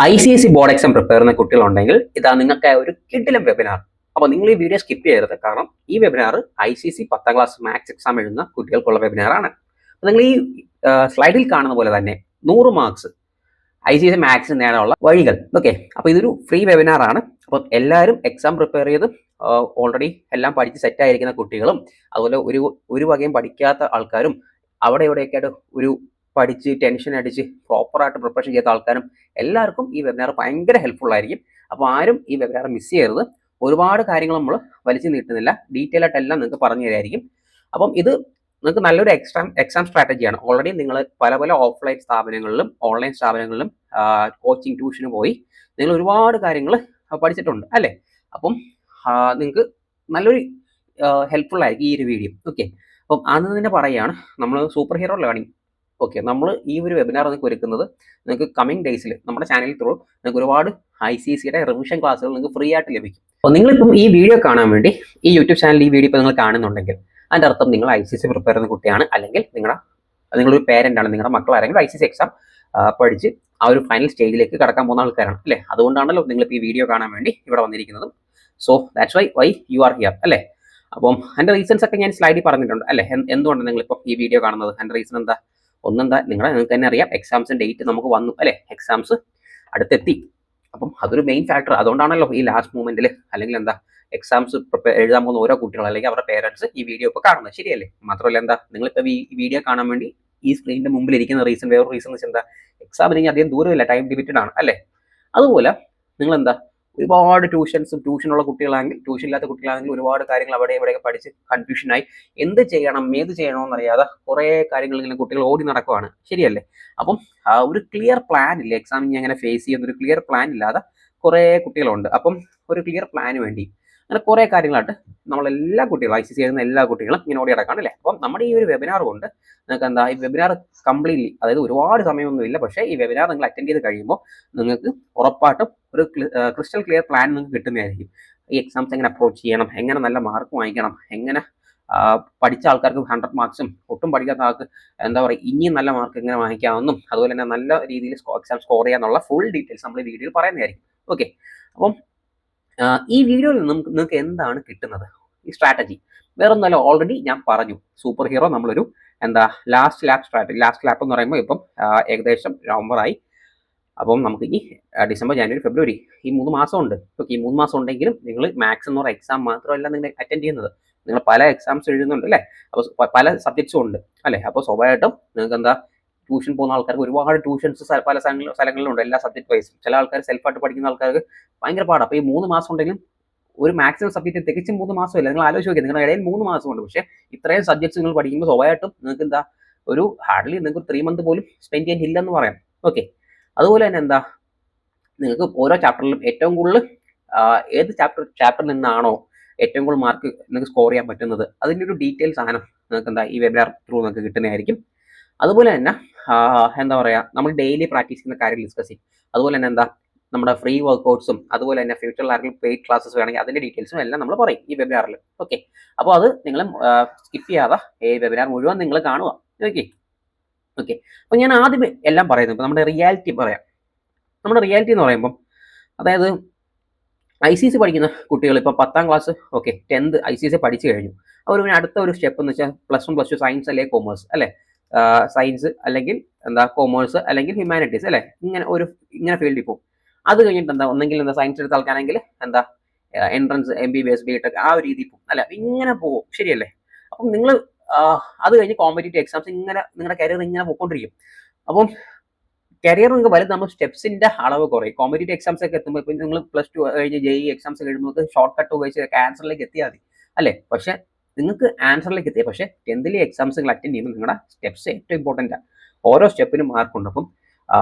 ICSE board exam prepare ചെയ്യുന്ന കുട്ടികളുണ്ടെങ്കിൽ ഇതാ നിങ്ങൾക്ക് ഒരു കിടിലം വെബിനാർ. അപ്പോൾ നിങ്ങൾ ഈ വീഡിയോ സ്കിപ്പ് ചെയ്യരുത്. കാരണം ഈ webinar ICSE 10ാം class maths exam എഴുതുന്ന കുട്ടികൾക്കുള്ള വെബിനാറാണ്. അപ്പോൾ നിങ്ങൾ ഈ സ്ലൈഡിൽ കാണുന്ന പോലെ തന്നെ 100 മാർക്സ് ICSE മാത്സിന് നേടാനുള്ള വഴികൾ. ഓക്കെ, അപ്പോൾ ഇതൊരു ഫ്രീ വെബിനാർ ആണ്. അപ്പോൾ എല്ലാവരും എക്സാം പ്രിപ്പയർ ചെയ്ത് ഓൾറെഡി എല്ലാം പഠിച്ച് സെറ്റ് ആയിരിക്കുന്ന കുട്ടികളും അതുപോലെ ഒരു വകയും പഠിക്കാത്ത ആൾക്കാരും അവിടെ ഇവിടെയൊക്കെ ആയിട്ട് ഒരു പഠിച്ച് ടെൻഷൻ അടിച്ച് പ്രോപ്പറായിട്ട് പ്രിപ്പറേഷൻ ചെയ്ത ആൾക്കാരും എല്ലാവർക്കും ഈ വെബിനാർ ഭയങ്കര ഹെൽപ്ഫുൾ ആയിരിക്കും. അപ്പോൾ ആരും ഈ വെബിനാർ മിസ് ചെയ്യരുത്. ഒരുപാട് കാര്യങ്ങൾ നമ്മൾ വലിച്ചു നീട്ടുന്നില്ല, ഡീറ്റെയിൽ ആയിട്ട് എല്ലാം നിങ്ങൾക്ക് പറഞ്ഞു തരായിരിക്കും. അപ്പം ഇത് നിങ്ങൾക്ക് നല്ലൊരു എക്സാം സ്ട്രാറ്റജിയാണ്. ഓൾറെഡി നിങ്ങൾ പല പല ഓഫ്ലൈൻ സ്ഥാപനങ്ങളിലും ഓൺലൈൻ സ്ഥാപനങ്ങളിലും കോച്ചിങ് ട്യൂഷന് പോയി നിങ്ങൾ ഒരുപാട് കാര്യങ്ങൾ പഠിച്ചിട്ടുണ്ട് അല്ലേ? അപ്പം നിങ്ങൾക്ക് നല്ലൊരു ഹെൽപ്ഫുൾ ആയിരിക്കും ഈ ഒരു വീഡിയോ. ഓക്കെ, അപ്പം ആദ്യം തന്നെ പറയുകയാണ്, നമ്മൾ സൂപ്പർ ഹീറോ ലേണിംഗ്. ഓക്കെ, നമ്മൾ ഈ ഒരു വെബിനാർ നിങ്ങൾക്ക് ഒരുക്കുന്നത് നിങ്ങൾക്ക് കമ്മിങ് ഡേയ്സിൽ നമ്മുടെ ചാനൽ ത്രൂ നിങ്ങൾക്ക് ഒരുപാട് ICSEയുടെ റിവിഷൻ ക്ലാസ്സുകൾ നിങ്ങൾക്ക് ഫ്രീ ആയിട്ട് ലഭിക്കും. അപ്പോൾ നിങ്ങളിപ്പം ഈ വീഡിയോ കാണാൻ വേണ്ടി ഈ യൂട്യൂബ് ചാനൽ ഈ വീഡിയോ ഇപ്പോൾ നിങ്ങൾ കാണുന്നുണ്ടെങ്കിൽ അതിൻ്റെ അർത്ഥം നിങ്ങൾ ICSE പ്രിപ്പയർ ചെയ്യുന്ന കുട്ടിയാണ്, അല്ലെങ്കിൽ നിങ്ങളൊരു പേരൻ്റ് ആണ്, നിങ്ങളുടെ മക്കളാരെങ്കിലും ICSE എക്സാം പഠിച്ച് ആ ഒരു ഫൈനൽ സ്റ്റേജിലേക്ക് കടക്കാൻ പോകുന്ന ആൾക്കാരാണ് അല്ലേ? അതുകൊണ്ടാണല്ലോ നിങ്ങളിപ്പോൾ ഈ വീഡിയോ കാണാൻ വേണ്ടി ഇവിടെ വന്നിരിക്കുന്നതും. So that's why you are here അല്ലേ? അപ്പം എൻ്റെ റീസൺസ് ഒക്കെ ഞാൻ സ്ലൈഡിൽ പറഞ്ഞിട്ടുണ്ട് അല്ലേ? എന്തുകൊണ്ടാണ് നിങ്ങളിപ്പോൾ ഈ വീഡിയോ കാണുന്നത്? എൻ്റെ റീസൺ എന്താ? നിങ്ങൾക്ക് തന്നെ അറിയാം, എക്സാംസിൻ്റെ ഡേറ്റ് നമുക്ക് വന്നു അല്ലേ? എക്സാംസ് അടുത്തെത്തി. അപ്പം അതൊരു മെയിൻ ഫാക്ടർ. അതുകൊണ്ടാണല്ലോ ഈ ലാസ്റ്റ് മൂമെന്റിൽ അല്ലെങ്കിൽ എക്സാംസ് എഴുതാൻ പോകുന്ന ഓരോ കുട്ടികൾ അല്ലെങ്കിൽ അവരുടെ പേരൻസ് ഈ വീഡിയോ ഇപ്പോൾ കാണുന്നത്, ശരിയല്ലേ? മാത്രമല്ല നിങ്ങളിപ്പോൾ ഈ വീഡിയോ കാണാൻ വേണ്ടി ഈ സ്ക്രീനിന്റെ മുമ്പിൽ ഇരിക്കുന്ന വേറൊരു റീസൺ എന്ന് വെച്ചാൽ എക്സാമിന് ഇനി അധികം ദൂരമില്ല, ടൈം ലിമിറ്റഡ് ആണ് അല്ലേ? അതുപോലെ നിങ്ങൾ ഒരുപാട് ട്യൂഷനുള്ള കുട്ടികളാണെങ്കിൽ ട്യൂഷൻ ഇല്ലാത്ത കുട്ടികളാണെങ്കിൽ ഒരുപാട് കാര്യങ്ങൾ അവിടെ ഇവിടെയൊക്കെ പഠിച്ച് കൺഫ്യൂഷനായി എന്ത് ചെയ്യണം ഏത് ചെയ്യണമെന്നറിയാതെ കുറേ കാര്യങ്ങൾ ഇങ്ങനെ കുട്ടികൾ ഓടി നടക്കുവാണ്, ശരിയല്ലേ? അപ്പം ഒരു ക്ലിയർ പ്ലാൻ ഇല്ല, എക്സാമിന് എങ്ങനെ ഫേസ് ചെയ്യുന്ന ഒരു ക്ലിയർ പ്ലാൻ ഇല്ലാതെ കുറേ കുട്ടികളുണ്ട്. അപ്പം ഒരു ക്ലിയർ പ്ലാന് വേണ്ടി അങ്ങനെ കുറേ കാര്യങ്ങളായിട്ട് നമ്മളെല്ലാ കുട്ടികളും ICSE എഴുതുന്ന എല്ലാ കുട്ടികളും ഇങ്ങനെ ഓടി നടക്കാണ് അല്ലേ? അപ്പം നമ്മുടെ ഈ ഒരു വെബിനാർ കൊണ്ട് നിങ്ങൾക്ക് ഈ വെബിനാർ കംപ്ലീറ്റ്ലി, അതായത് ഒരുപാട് സമയമൊന്നുമില്ല, പക്ഷേ ഈ വെബിനാർ നിങ്ങൾ അറ്റൻഡ് ചെയ്ത് കഴിയുമ്പോൾ നിങ്ങൾക്ക് ഉറപ്പായിട്ടും ഒരു ക്രിസ്റ്റൽ ക്ലിയർ പ്ലാൻ നിങ്ങൾക്ക് കിട്ടുന്നതായിരിക്കും. ഈ എക്സാംസ് എങ്ങനെ അപ്രോച്ച് ചെയ്യണം, എങ്ങനെ നല്ല മാർക്ക് വാങ്ങിക്കണം, എങ്ങനെ പഠിച്ച ആൾക്കാർക്ക് 100 മാർക്സും ഒട്ടും പഠിക്കാത്ത ആൾക്ക് ഇനിയും നല്ല മാർക്ക് എങ്ങനെ വാങ്ങിക്കാമെന്നും അതുപോലെ തന്നെ നല്ല രീതിയിൽ എക്സാം സ്കോർ ചെയ്യാന്നുള്ള ഫുൾ ഡീറ്റെയിൽസ് നമ്മൾ ഈ വീഡിയോയിൽ പറയുന്നതായിരിക്കും. ഓക്കെ, അപ്പം ഈ വീഡിയോയിൽ നിന്നും നിങ്ങൾക്ക് എന്താണ് കിട്ടുന്നത്? ഈ സ്ട്രാറ്റജി വേറൊന്നല്ല, ഓൾറെഡി ഞാൻ പറഞ്ഞു, സൂപ്പർ ഹീറോ നമ്മളൊരു last lap strategy. Last lap എന്ന് പറയുമ്പോൾ ഇപ്പം ഏകദേശം നവംബറായി. അപ്പം നമുക്ക് ഇനി ഡിസംബർ, ജനുവരി, ഫെബ്രുവരി ഈ 3 മാസം ഉണ്ട്. ഓക്കെ, ഈ 3 മാസം ഉണ്ടെങ്കിലും നിങ്ങൾ മാത്സ് എന്ന് പറയുന്ന എക്സാം മാത്രമല്ല നിങ്ങൾ അറ്റൻഡ് ചെയ്യുന്നത്, നിങ്ങൾ പല എക്സാംസ് എഴുതുന്നുണ്ട് അല്ലേ? അപ്പോൾ പല സബ്ജക്ട്സും ഉണ്ട് അല്ലേ? അപ്പോൾ സ്വാഭാവികമായിട്ടും നിങ്ങൾക്ക് ട്യൂഷൻ പോകുന്ന ആൾക്കാർക്ക് ഒരുപാട് ട്യൂഷൻസ് പല സ്ഥലങ്ങളിലുണ്ട്, എല്ലാ സബ്ജക്ട് വൈസും. ചില ആൾക്കാർ സെൽഫായിട്ട് പഠിക്കുന്ന ആൾക്കാർക്ക് ഭയങ്കര പാടാണ്. അപ്പോൾ ഈ 3 മാസം ഉണ്ടെങ്കിലും ഒരു മാക്സിമം സബ്ജക്റ്റ് തികച്ചും 3 മാസമില്ല. നിങ്ങൾ ആലോചിച്ച് നോക്കിയാൽ നിങ്ങളുടെ ഇടയിൽ 3 മാസമുണ്ട്, പക്ഷേ ഇത്രയും സബ്ജക്ട്സ് നിങ്ങൾ പഠിക്കുമ്പോൾ സ്വാഭാവികമായിട്ടും നിങ്ങൾക്ക് ഒരു ഹാർഡ്ലി നിങ്ങൾക്ക് 3 മന്ത് പോലും സ്പെൻഡ് ചെയ്യാൻ ഇല്ലെന്ന് പറയാം. ഓക്കെ, അതുപോലെ തന്നെ നിങ്ങൾക്ക് ഓരോ ചാപ്റ്ററിലും ഏറ്റവും കൂടുതൽ ഏത് ചാപ്റ്ററിൽ നിന്നാണോ ഏറ്റവും കൂടുതൽ മാർക്ക് നിങ്ങൾക്ക് സ്കോർ ചെയ്യാൻ പറ്റുന്നത് അതിൻ്റെ ഒരു ഡീറ്റെയിൽ സാധനം നിങ്ങൾക്ക് ഈ വെബിനാർ ത്രൂ നിങ്ങൾക്ക് കിട്ടുന്നതായിരിക്കും. അതുപോലെ തന്നെ നമ്മൾ ഡെയിലി പ്രാക്ടീസ് ചെയ്യുന്ന കാര്യങ്ങൾ ഡിസ്കസ് ചെയ്യും. അതുപോലെ തന്നെ നമ്മുടെ ഫ്രീ വർക്കൗട്ട്സും അതുപോലെ തന്നെ ഫ്യൂച്ചറിൽ ആരെങ്കിലും പെയ്ഡ് ക്ലാസ്സസ് വേണമെങ്കിൽ അതിൻ്റെ ഡീറ്റെയിൽസും എല്ലാം നമ്മൾ പറയും ഈ വെബിനാറിൽ. ഓക്കെ, അപ്പോൾ അത് നിങ്ങൾ സ്കിപ്പ് ചെയ്യാതെ ഈ വെബിനാർ മുഴുവൻ നിങ്ങൾ കാണുക. ഓക്കെ, അപ്പോൾ ഞാൻ ആദ്യം എല്ലാം പറയുന്നത് ഇപ്പോൾ നമ്മുടെ റിയാലിറ്റി പറയാം. നമ്മുടെ റിയാലിറ്റി എന്ന് പറയുമ്പം, അതായത് ICSE പഠിക്കുന്ന കുട്ടികൾ ഇപ്പോൾ 10ാം ക്ലാസ്, ഓക്കെ, 10th ICSE പഠിച്ചു കഴിഞ്ഞു. അവർ പിന്നെ അടുത്ത ഒരു സ്റ്റെപ്പ് എന്ന് വെച്ചാൽ +1 +2 സയൻസ് അല്ലെങ്കിൽ കൊമേഴ്സ് അല്ലേ? സയൻസ് അല്ലെങ്കിൽ കൊമേഴ്സ് അല്ലെങ്കിൽ ഹ്യൂമാനിറ്റീസ് അല്ലേ? ഇങ്ങനെ ഫീൽഡിൽ പോകും. അത് കഴിഞ്ഞിട്ട് ഒന്നെങ്കിൽ സയൻസ് എടുത്ത ആൾക്കാണെങ്കിൽ എൻട്രൻസ് MBBS BTech ആ ഒരു രീതിയിൽ പോകും അല്ല? ഇങ്ങനെ പോകും, ശരിയല്ലേ? അപ്പം നിങ്ങൾ അത് കഴിഞ്ഞ് കോമ്പറ്റേറ്റീവ് എക്സാംസ് ഇങ്ങനെ നിങ്ങളുടെ കരിയർ ഇങ്ങനെ പോയിക്കൊണ്ടിരിക്കും. അപ്പം കരിയർ നിങ്ങൾക്ക് വലുതാകുമ്പോൾ സ്റ്റെപ്സിന്റെ അളവ് കുറയും. കോമ്പറ്റേറ്റീവ് എക്സാംസ് ഒക്കെ എത്തുമ്പോൾ ഇപ്പം നിങ്ങൾ +2 കഴിഞ്ഞ് JEE എക്സാംസ് കഴിയുമ്പോൾ ഷോർട്ട് കട്ട് ഉപയോഗിച്ച് ആൻസറിലേക്ക് എത്തിയാൽ മതി അല്ലേ? പക്ഷേ നിങ്ങൾക്ക് ആൻസറിലേക്ക് എത്തിയ, പക്ഷേ 10th എക്സാംസ് നിങ്ങൾ അറ്റൻഡ് ചെയ്യുമ്പോൾ നിങ്ങളുടെ സ്റ്റെപ്സ് ഏറ്റവും ഇമ്പോർട്ടൻ്റ് ആണ്. ഓരോ സ്റ്റെപ്പിനും മാർക്കുണ്ട്. അപ്പം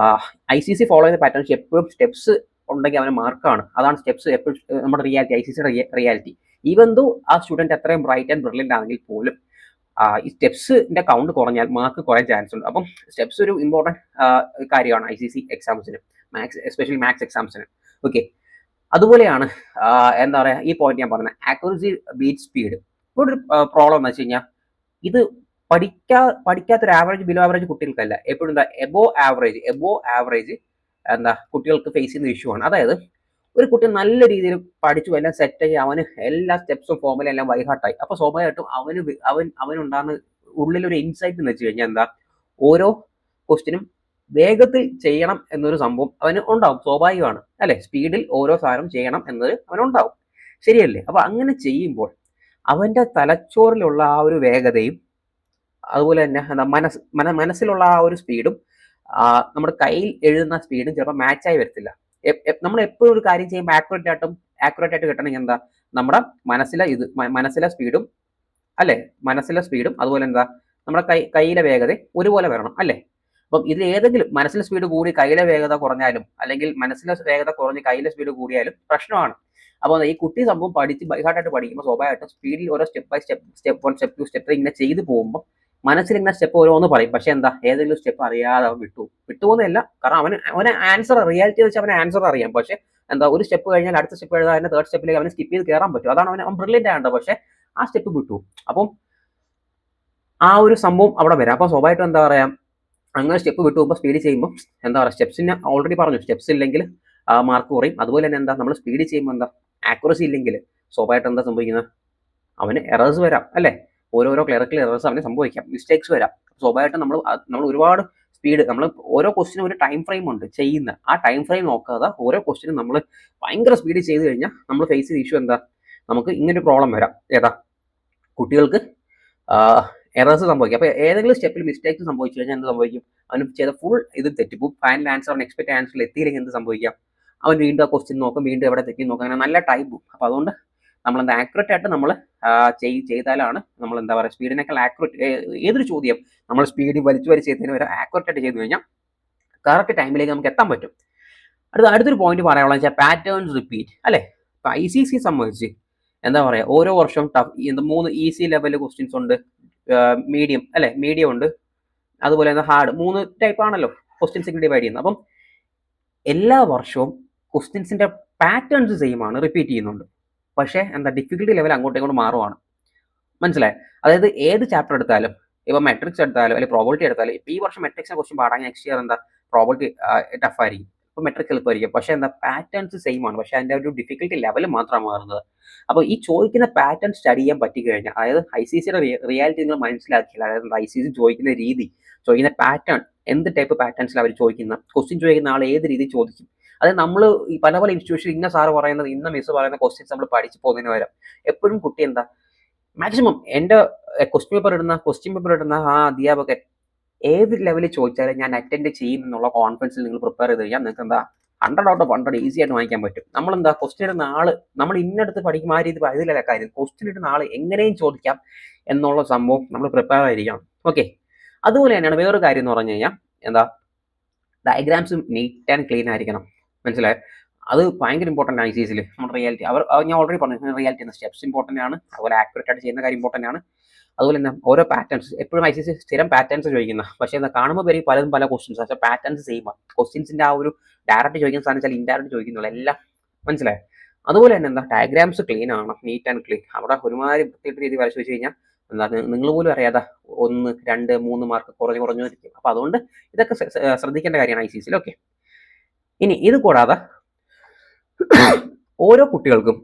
ICSE ഫോളോ ചെയ്യുന്ന പാറ്റേൺ എപ്പോഴും സ്റ്റെപ്സ് ഉണ്ടെങ്കിൽ അവന് മാർക്കാണ്. അതാണ് സ്റ്റെപ്സ് എപ്പോഴും നമ്മുടെ റിയാലിറ്റി, ICSEയുടെ റിയാലിറ്റി. ഈവൻ ദോ ആ സ്റ്റുഡൻറ്റ് എത്രയും ബ്രൈറ്റ് ആൻഡ് ബ്രില്യൻ്റ് ആണെങ്കിൽ പോലും ഈ സ്റ്റെപ്സിന്റെ കൗണ്ട് കുറഞ്ഞാൽ മാർക്ക് കുറയാൻ ചാൻസ് ഉണ്ട്. അപ്പം സ്റ്റെപ്സ് ഒരു ഇമ്പോർട്ടൻറ്റ് കാര്യമാണ് ICSE എക്സാംസിന്, എസ്പെഷ്യലി മാത്സ് എക്സാംസിന്. ഓക്കെ, അതുപോലെയാണ് ഈ പോയിന്റ് ഞാൻ പറഞ്ഞത്, ആക്യുറസി ബീറ്റ് സ്പീഡ്. ഇപ്പോൾ ഒരു പ്രോബ്ലം എന്ന് വെച്ച് കഴിഞ്ഞാൽ ഇത് പഠിക്കാത്തൊരു ആവറേജ് ബിലോ ആവറേജ് കുട്ടികൾക്കല്ല, എപ്പോഴും എബോ ആവറേജ് എന്താ കുട്ടികൾക്ക് ഫേസ് ചെയ്യുന്ന ഇഷ്യൂ ആണ്. അതായത് ഒരു കുട്ടി നല്ല രീതിയിൽ പഠിച്ചു എല്ലാം സെറ്റായി അവന് എല്ലാ സ്റ്റെപ്സും ഫോമുല എല്ലാം വൈഹാർട്ടായി. അപ്പോൾ സ്വാഭാവികമായിട്ടും അവനുണ്ടാകുന്ന ഉള്ളിലൊരു ഇൻസൈറ്റ് എന്ന് വെച്ച് കഴിഞ്ഞാൽ എന്താ, ഓരോ ക്വസ്റ്റിനും വേഗത്തിൽ ചെയ്യണം എന്നൊരു സംഭവം അവന് ഉണ്ടാവും. സ്വാഭാവികമാണ് അല്ലെ? സ്പീഡിൽ ഓരോ സാധനം ചെയ്യണം എന്നത് അവനുണ്ടാവും. ശരിയല്ലേ? അപ്പൊ അങ്ങനെ ചെയ്യുമ്പോൾ അവന്റെ തലച്ചോറിലുള്ള ആ ഒരു വേഗതയും അതുപോലെ തന്നെ എന്താ മനസ്സിലുള്ള ആ ഒരു സ്പീഡും നമ്മുടെ കയ്യിൽ എഴുതുന്ന സ്പീഡും ചിലപ്പോൾ മാച്ചായി വരത്തില്ല. നമ്മൾ എപ്പോഴും ഒരു കാര്യം ചെയ്യുമ്പോൾ ആക്യുറേറ്റ് ആയിട്ട് കിട്ടണമെങ്കിൽ എന്താ, നമ്മുടെ മനസ്സിലെ സ്പീഡും അല്ലെ, മനസ്സിലെ സ്പീഡും അതുപോലെ എന്താ നമ്മുടെ കയ്യിലെ വേഗത ഒരുപോലെ വരണം അല്ലെ? അപ്പം ഇതിൽ ഏതെങ്കിലും മനസ്സിലെ സ്പീഡ് കൂടി കയ്യിലെ വേഗത കുറഞ്ഞാലും അല്ലെങ്കിൽ മനസ്സിലെ വേഗത കുറഞ്ഞ് കയ്യിലെ സ്പീഡ് കൂടിയാലും പ്രശ്നമാണ്. അപ്പോൾ ഈ കുട്ടി സംഭവം പഠിച്ച് ബൈഹാർട്ടായിട്ട് പഠിക്കുമ്പോൾ സ്വാഭാവികമായിട്ടും സ്പീഡിൽ ഓരോ step by step 1 step 2 step ഇങ്ങനെ ചെയ്തു പോകുമ്പോൾ മനസ്സിൽ ഇങ്ങനെ സ്റ്റെപ്പ് ഓരോന്ന് പറയും. പക്ഷെ എന്താ, ഏതെങ്കിലും സ്റ്റെപ്പ് അറിയാതെ അവൻ വിട്ടുപോകുന്നതല്ല. കാരണം അവന് ആൻസർ റിയാലിറ്റി വെച്ച് അവന് ആൻസർ അറിയാം. പക്ഷെ എന്താ, ഒരു സ്റ്റെപ്പ് കഴിഞ്ഞാൽ അടുത്ത സ്റ്റെപ്പ് എഴുതാൻ തേർഡ് സ്റ്റെപ്പിലേക്ക് അവന് സ്കിപ്പ് ചെയ്ത് കയറാൻ പറ്റും. അതാണ് അവൻ ബ്രില്യൻ്റ് ആകേണ്ടത്. പക്ഷെ ആ സ്റ്റെപ്പ് വിട്ടു. അപ്പം ആ ഒരു സംഭവം അവിടെ വരാം. അപ്പോൾ സ്വാഭാവികമായിട്ടും എന്താ പറയാ, അങ്ങനെ സ്റ്റെപ്പ് വിട്ടു പോകുമ്പോൾ സ്പീഡ് ചെയ്യുമ്പോൾ എന്താ പറയുക, സ്റ്റെപ്സിന് ഓൾറെഡി പറഞ്ഞു, സ്റ്റെപ്സ് ഇല്ലെങ്കിൽ മാർക്ക് കുറയും. അതുപോലെ തന്നെ എന്താ, നമ്മൾ സ്പീഡ് ചെയ്യുമ്പോൾ എന്താ ആക്യുറസി ഇല്ലെങ്കിൽ സ്വാഭാവികമായിട്ട് എന്താ സംഭവിക്കുന്നത്, അവന് എറേഴ്സ് വരാം അല്ലേ? ഓരോരോ ക്ലറിക്കൽ എറേഴ്സ് അവന് സംഭവിക്കാം, മിസ്റ്റേക്സ് വരാം. സ്വാഭാവികമായിട്ടും നമ്മൾ ഒരുപാട് സ്പീഡ്, നമ്മൾ ഓരോ ക്വസ്റ്റിനും ഒരു ടൈം ഫ്രെയിം ഉണ്ട് ചെയ്യുന്ന. ആ ടൈം ഫ്രെയിം നോക്കാതെ ഓരോ ക്വസ്റ്റിനും നമ്മൾ ഭയങ്കര സ്പീഡ് ചെയ്ത് കഴിഞ്ഞാൽ നമ്മൾ ഫേസ് ചെയ്ത ഇഷ്യൂ എന്താ, നമുക്ക് ഇങ്ങനൊരു പ്രോബ്ലം വരാം. ഏതാ, കുട്ടികൾക്ക് എറേഴ്സ് സംഭവിക്കും. അപ്പോൾ ഏതെങ്കിലും സ്റ്റെപ്പിൽ മിസ്റ്റേക്സ് സംഭവിച്ചു കഴിഞ്ഞാൽ എന്ത് സംഭവിക്കും, അവന് ചെയ്ത ഫുൾ ഇത് തെറ്റിപ്പോവും. ഫൈനൽ ആൻസർ അവൻ എക്സ്പെക്ട് ആൻസറിൽ എത്തിയില്ലെങ്കിൽ എന്ത് സംഭവിക്കാം, അവൻ വീണ്ടും ആ ക്വസ്റ്റ്യൻ നോക്കും, വീണ്ടും എവിടെ തെറ്റി നോക്കും, അങ്ങനെ നല്ല ടൈം പോകും. അപ്പോൾ അതുകൊണ്ട് നമ്മൾ എന്താ ആക്യുറേറ്റ് ആയിട്ട് നമ്മൾ ചെയ്താലാണ് നമ്മൾ എന്താ പറയുക, സ്പീഡിനേക്കാൾ ആക്യുറേറ്റ് ഏതൊരു ചോദ്യം നമ്മൾ സ്പീഡിൽ വലിച്ചു ചെയ്യുന്നതിന് വരെ ആക്യുറേറ്റ് ആയിട്ട് ചെയ്തു കഴിഞ്ഞാൽ കറക്റ്റ് ടൈമിലേക്ക് നമുക്ക് എത്താൻ പറ്റും. അടുത്തൊരു പോയിന്റ് പറയാനുള്ള വെച്ചാൽ പാറ്റേൺസ് റിപ്പീറ്റ് അല്ലേ? ഇപ്പം ICC സംബന്ധിച്ച് എന്താ പറയുക, ഓരോ വർഷവും 3 ഈസി ലെവൽ ക്വസ്റ്റ്യൻസ് ഉണ്ട്, മീഡിയം അല്ലെ, മീഡിയം ഉണ്ട്, അതുപോലെ തന്നെ ഹാർഡ്. 3 ടൈപ്പ് ആണല്ലോ ക്വസ്റ്റ്യൻസ് ഡിവൈഡ് ചെയ്യുന്നത്. അപ്പം എല്ലാ വർഷവും ക്വസ്റ്റ്യൻസിന്റെ പാറ്റേൺസ് സെയിം ആണ്, റിപ്പീറ്റ് ചെയ്യുന്നുണ്ട്. പക്ഷേ എന്താ, ഡിഫിക്കൽട്ടി ലെവൽ അങ്ങോട്ടും ഇങ്ങോട്ടും മാറുവാണ്. മനസ്സിലായി? അതായത് ഏത് ചാപ്റ്റർ എടുത്താലും, ഇപ്പം മെട്രിക്സ് എടുത്താലും അല്ലെങ്കിൽ പ്രോബിലിറ്റി എടുത്താലും, ഇപ്പം ഈ വർഷം മെട്രിക്സിനെ ക്വസ്റ്റ്യൻ പാടാൻ നെക്സ്റ്റ് ഇയർ എന്താ പ്രോബിലിറ്റി ടഫ് ആയിരിക്കും. ഇപ്പം മെട്രിക്സ് എളുപ്പമായിരിക്കും. പക്ഷേ എന്താ, പാറ്റേൺസ് സെയിം ആണ്, പക്ഷേ അതിൻ്റെ ഒരു ഡിഫിക്കൽട്ടി ലെവൽ മാത്രമാണ് മാറുന്നത്. അപ്പോൾ ഈ ചോദിക്കുന്ന പാറ്റേൺ സ്റ്റഡി ചെയ്യാൻ പറ്റിക്കഴിഞ്ഞാൽ, അതായത് ICCയുടെ റിയാലിറ്റി നിങ്ങൾ മനസ്സിലാക്കിയില്ല, അതായത് ICC ചോദിക്കുന്ന രീതി, ചോദിക്കുന്ന പാറ്റേൺ, എന്ത് ടൈപ്പ് പാറ്റേൺസിൽ അവർ ചോദിക്കുന്ന ക്വസ്റ്റ്യൻ, ചോദിക്കുന്ന ആൾ ഏത് രീതി ചോദിക്കും. അതായത് നമ്മൾ ഈ പല ഇൻസ്റ്റിറ്റ്യൂഷൻ ഇന്ന സാറ് പറയുന്നത്, ഇന്ന മിസ് പറയുന്ന ക്വസ്റ്റ്യൻസ് നമ്മൾ പഠിച്ചു പോകുന്നതിന് പകരം എപ്പോഴും കുട്ടി എന്താ, മാക്സിമം എൻ്റെ ക്വസ്റ്റ്യൻ പേപ്പർ ഇടുന്ന ആ അധ്യാപകൻ ഏത് ലെവലിൽ ചോദിച്ചാലും ഞാൻ അറ്റൻഡ് ചെയ്യും എന്നുള്ള കോൺഫിഡൻസിൽ നിങ്ങൾ പ്രിപ്പയർ ചെയ്ത് കഴിഞ്ഞാൽ നിങ്ങൾക്ക് എന്താ 100 out of 100 ഈസി ആയിട്ട് വാങ്ങിക്കാൻ പറ്റും. നമ്മളെന്താ, ക്വസ്റ്റ്യൻ ഇടുന്ന ആള് നമ്മൾ ഇന്നടുത്ത് പഠിക്കും ആ രീതി ഇതിലല്ല കാര്യം. ക്വസ്റ്റ്യൻ ഇടുന്ന ആൾ എങ്ങനെയും ചോദിക്കാം എന്നുള്ള സംഭവം നമ്മൾ പ്രിപ്പയർ ആയിരിക്കണം. ഓക്കെ. അതുപോലെ തന്നെയാണ് വേറൊരു കാര്യം എന്ന് പറഞ്ഞു കഴിഞ്ഞാൽ എന്താ, ഡയഗ്രാംസ് നീറ്റ് ആൻഡ് ക്ലീൻ ആയിരിക്കണം. മനസ്സിലായോ? അത് ഭയങ്കര ഇമ്പോർട്ടൻ്റ് ആണ് ICCയിൽ. നമ്മുടെ റിയാലിറ്റി ഞാൻ ഓൾറെഡി പറഞ്ഞു, റിയാലിറ്റി എന്ന സ്റ്റെപ്സ് ഇമ്പോർട്ടൻ്റ് ആണ്, അതുപോലെ ആക്യുറേറ്റ് ആയിട്ട് ചെയ്യുന്ന കാര്യം ഇമ്പോർട്ടൻ്റ് ആണ്. അതുപോലെ തന്നെ ഓരോ പാറ്റേൺസ്, എപ്പോഴും ICC സ്ഥിരം പാറ്റേൺസ് ചോദിക്കുന്ന, പക്ഷേ എന്താ കാണുമ്പോൾ വരെ പലതും പല ക്വസ്റ്റ്യൻസ്, പക്ഷേ പാറ്റേൺസ് സെയിം ആണ്. ക്വസ്റ്റ്യൻസിൻ്റെ ആ ഒരു ഡയറക്റ്റ് ചോദിക്കുന്ന സാധനം വെച്ചാൽ ഇൻഡയറക്റ്റ് ചോദിക്കുന്നില്ല എല്ലാം. മനസ്സിലായോ? അതുപോലെ തന്നെ എന്താ, ഡയഗ്രാംസ് ക്ലീൻ ആണ്, നീറ്റ് ആൻഡ് ക്ലീൻ. അവിടെ ഒരുമാതിരി വൃത്തിയായിട്ട് രീതി വരച്ച് വെച്ച് കഴിഞ്ഞാൽ എന്താ, നിങ്ങൾ പോലും അറിയാതെ 1, 2, 3 മാർക്ക് കുറഞ്ഞു ഇരിക്കും. അപ്പോൾ അതുകൊണ്ട് ഇതൊക്കെ ശ്രദ്ധിക്കേണ്ട കാര്യമാണ് ICCയിൽ. ഓക്കെ. ഇനി ഇത് കൂടാതെ ഓരോ കുട്ടികൾക്കും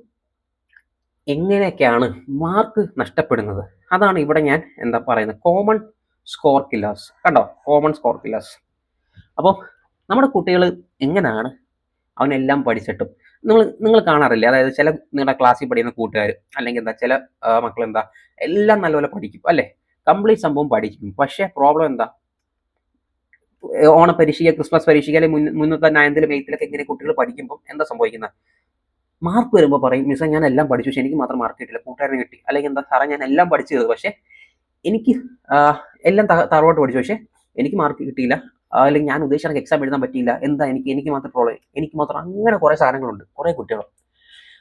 എങ്ങനെയൊക്കെയാണ് മാർക്ക് നഷ്ടപ്പെടുന്നത്, അതാണ് ഇവിടെ ഞാൻ എന്താ പറയുന്നത്, കോമൺ സ്കോർ കില്ലേഴ്സ്. കണ്ടോ, കോമൺ സ്കോർ കില്ലേഴ്സ്. അപ്പോൾ നമ്മുടെ കുട്ടികൾ എങ്ങനെയാണ് അവനെല്ലാം പഠിച്ചിട്ടും നിങ്ങൾ കാണാറില്ലേ, അതായത് ചില നിങ്ങളുടെ ക്ലാസ്സിൽ പഠിക്കുന്ന കൂട്ടുകാർ അല്ലെങ്കിൽ എന്താ, ചില മക്കൾ എന്താ എല്ലാം നല്ലപോലെ പഠിക്കും അല്ലേ, കംപ്ലീറ്റ് സംഭവം പഠിക്കും. പക്ഷേ പ്രോബ്ലം എന്താ, ഓണപരീക്ഷ, ക്രിസ്മസ് പരീക്ഷ, അല്ലെങ്കിൽ മുന്നത്തെ 9th 8th ഇങ്ങനെ കുട്ടികൾ പഠിക്കുമ്പോൾ എന്താ സംഭവിക്കുന്നത്, മാർക്ക് വരുമ്പോൾ പറയും, മിസ്സേ ഞാൻ എല്ലാം പഠിച്ചു, പക്ഷേ എനിക്ക് മാത്രം മാർക്ക് കിട്ടില്ല, കൂട്ടുകാരന് കിട്ടി. അല്ലെങ്കിൽ എന്താ സാറേ ഞാൻ എല്ലാം പഠിച്ചത്, പക്ഷേ എനിക്ക് എല്ലാം തറവാട്ട് പഠിച്ചു, പക്ഷേ എനിക്ക് മാർക്ക് കിട്ടിയില്ല, അല്ലെങ്കിൽ ഞാൻ ഉദ്ദേശിച്ച എക്സാം എഴുതാൻ പറ്റിയില്ല, എന്താ എനിക്ക് മാത്രം പ്രോബ്ലം, എനിക്ക് മാത്രം. അങ്ങനെ കുറേ സാധനങ്ങളുണ്ട്, കുറേ കുട്ടികൾ.